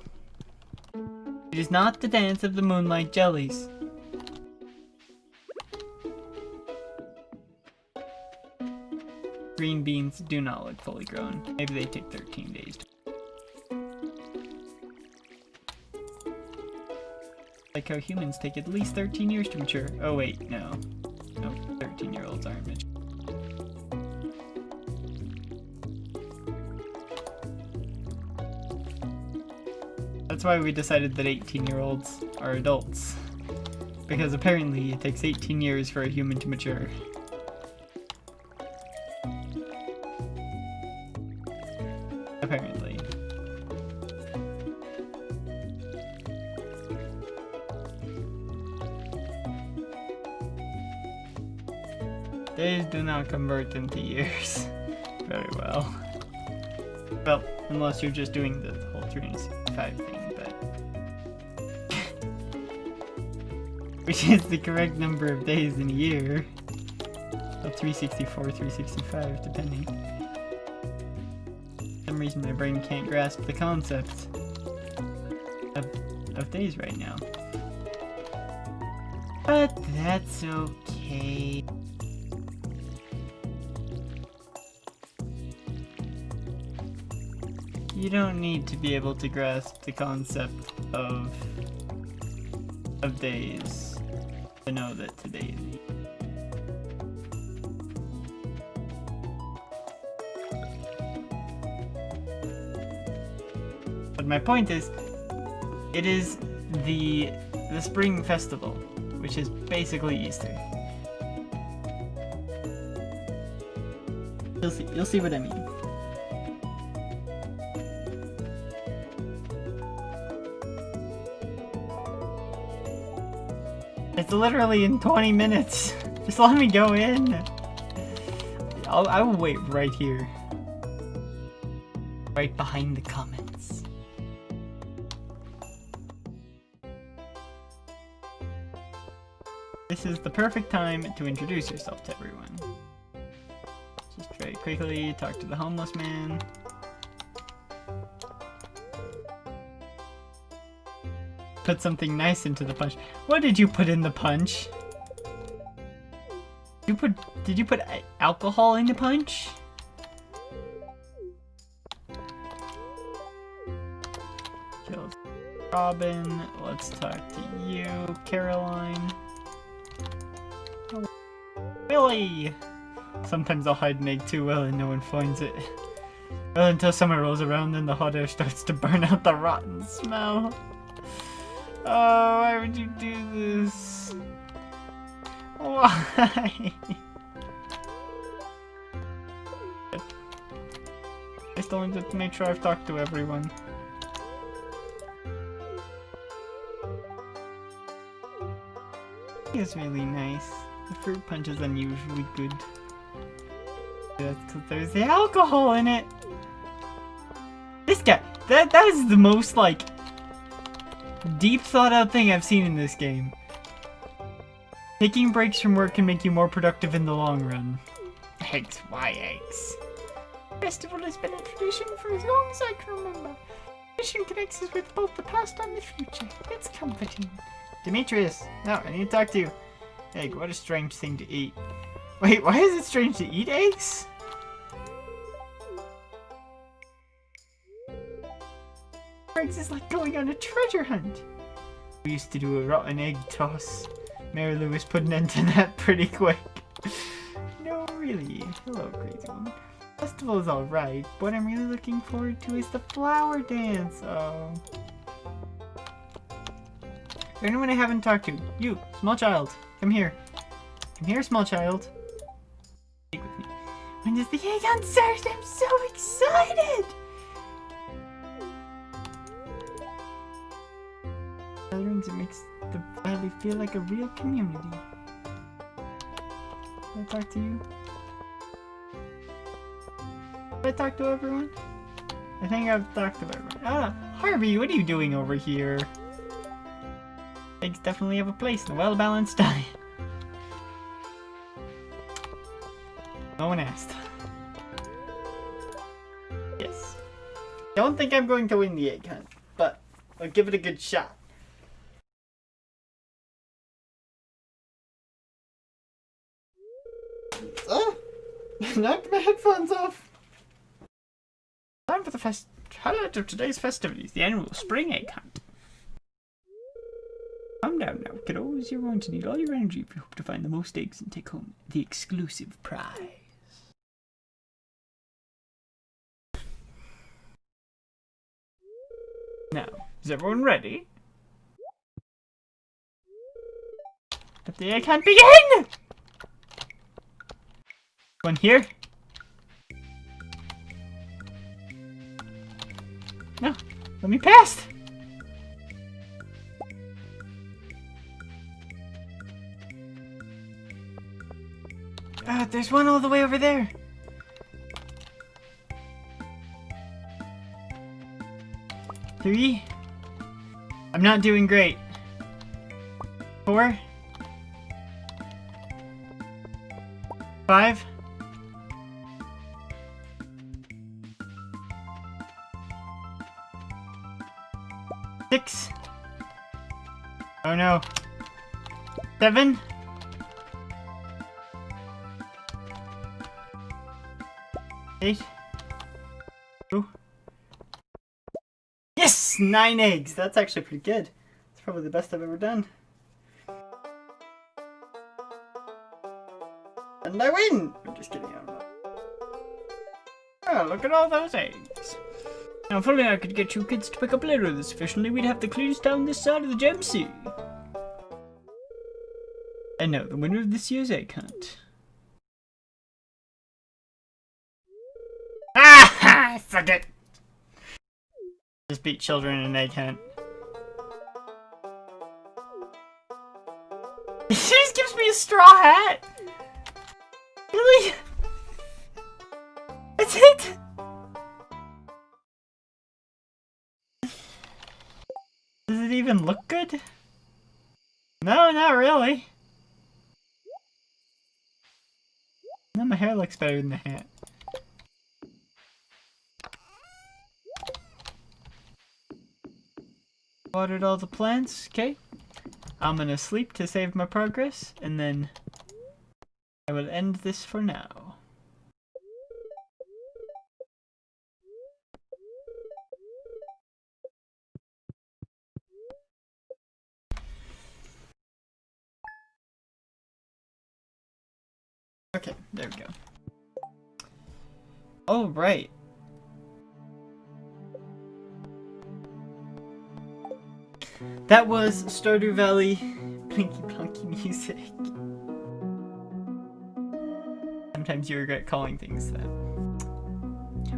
It is not the dance of the moonlight jellies. Green beans do not look fully grown. Maybe they take 13 days. Like how humans take at least 13 years to mature. Oh wait, no. No, 13-year-olds aren't mature. That's why we decided that 18-year-olds are adults. Because apparently it takes 18 years for a human to mature. Apparently. Days do not convert into years very well. Well, unless you're just doing the whole 365 thing, but... which is the correct number of days in a year. Well, 364, 365, depending. For some reason my brain can't grasp the concept of days right now. But that's okay. You don't need to be able to grasp the concept of days to know that today is Eve. But my point is, it is the spring festival, which is basically Easter. You'll see what I mean. It's literally in 20 minutes. Just let me go in. I will wait right here. Right behind the comments. This is the perfect time to introduce yourself to everyone. Just very quickly talk to the homeless man. Put something nice into the punch. What did you put in the punch? Did you put alcohol in the punch? Kills Robin. Let's talk to you, Caroline. Willie! Sometimes I'll hide an egg too well and no one finds it. Well, until summer rolls around and the hot air starts to burn out the rotten smell. Oh, why would you do this? Why? I still wanted to make sure I've talked to everyone. It's really nice. The fruit punch is unusually good. That's because there's the alcohol in it. This guy, that is the most like deep thought out thing I've seen in this game. Taking breaks from work can make you more productive in the long run. Eggs, why eggs? The festival has been a tradition for as long as I can remember. Tradition connects us with both the past and the future. It's comforting. Demetrius, no, I need to talk to you. Egg, what a strange thing to eat. Wait, why is it strange to eat eggs? Eggs is like going on a treasure hunt. We used to do a rotten egg toss. Mary Lewis put an end to that pretty quick. No, really. Hello, crazy one. Festival is alright. What I'm really looking forward to is the flower dance. Oh. Is there anyone I haven't talked to? You, small child. Come here. Come here, small child. Stick with me. When does the egg hunt start? I'm so excited! Gatherings, it makes the valley feel like a real community. Can I talk to you? Did I talk to everyone? I think I've talked to everyone. Ah, Harvey, what are you doing over here? Eggs definitely have a place in a well-balanced diet. No one asked. Yes. Don't think I'm going to win the egg hunt, but I'll give it a good shot. Knocked my headphones off. Time for the highlight of today's festivities, the annual spring egg hunt. Calm down now, kiddos. You're going to need all your energy if you hope to find the most eggs and take home the exclusive prize. Now, is everyone ready? Let the egg hunt begin! One here. No, let me pass! There's one all the way over there. Three. I'm not doing great. 4. 5. 6. Oh no. 7. 8. 2. Yes! 9 eggs! That's actually pretty good. It's probably the best I've ever done. And I win! I'm just kidding, I don't know. Oh, look at all those eggs. Now, if only I could get you kids to pick up litter this efficiently, we'd have the cleanest town this side of the Gem Sea. And now, the winner of this year's egg hunt. Ah! Suck it! Just beat children in an egg hunt. She just gives me a straw hat! Really? That's it? Does it even look good? No, not really. No, my hair looks better than the hat. Watered all the plants, okay. I'm gonna sleep to save my progress, and then I will end this for now. Okay, there we go. Oh, right. That was Stardew Valley Plinky Plonky music. Sometimes you regret calling things that.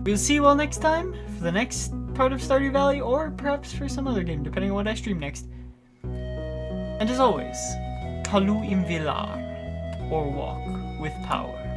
We'll see you all next time for the next part of Stardew Valley, or perhaps for some other game, depending on what I stream next. And as always, Kalu im Villar, or walk with power.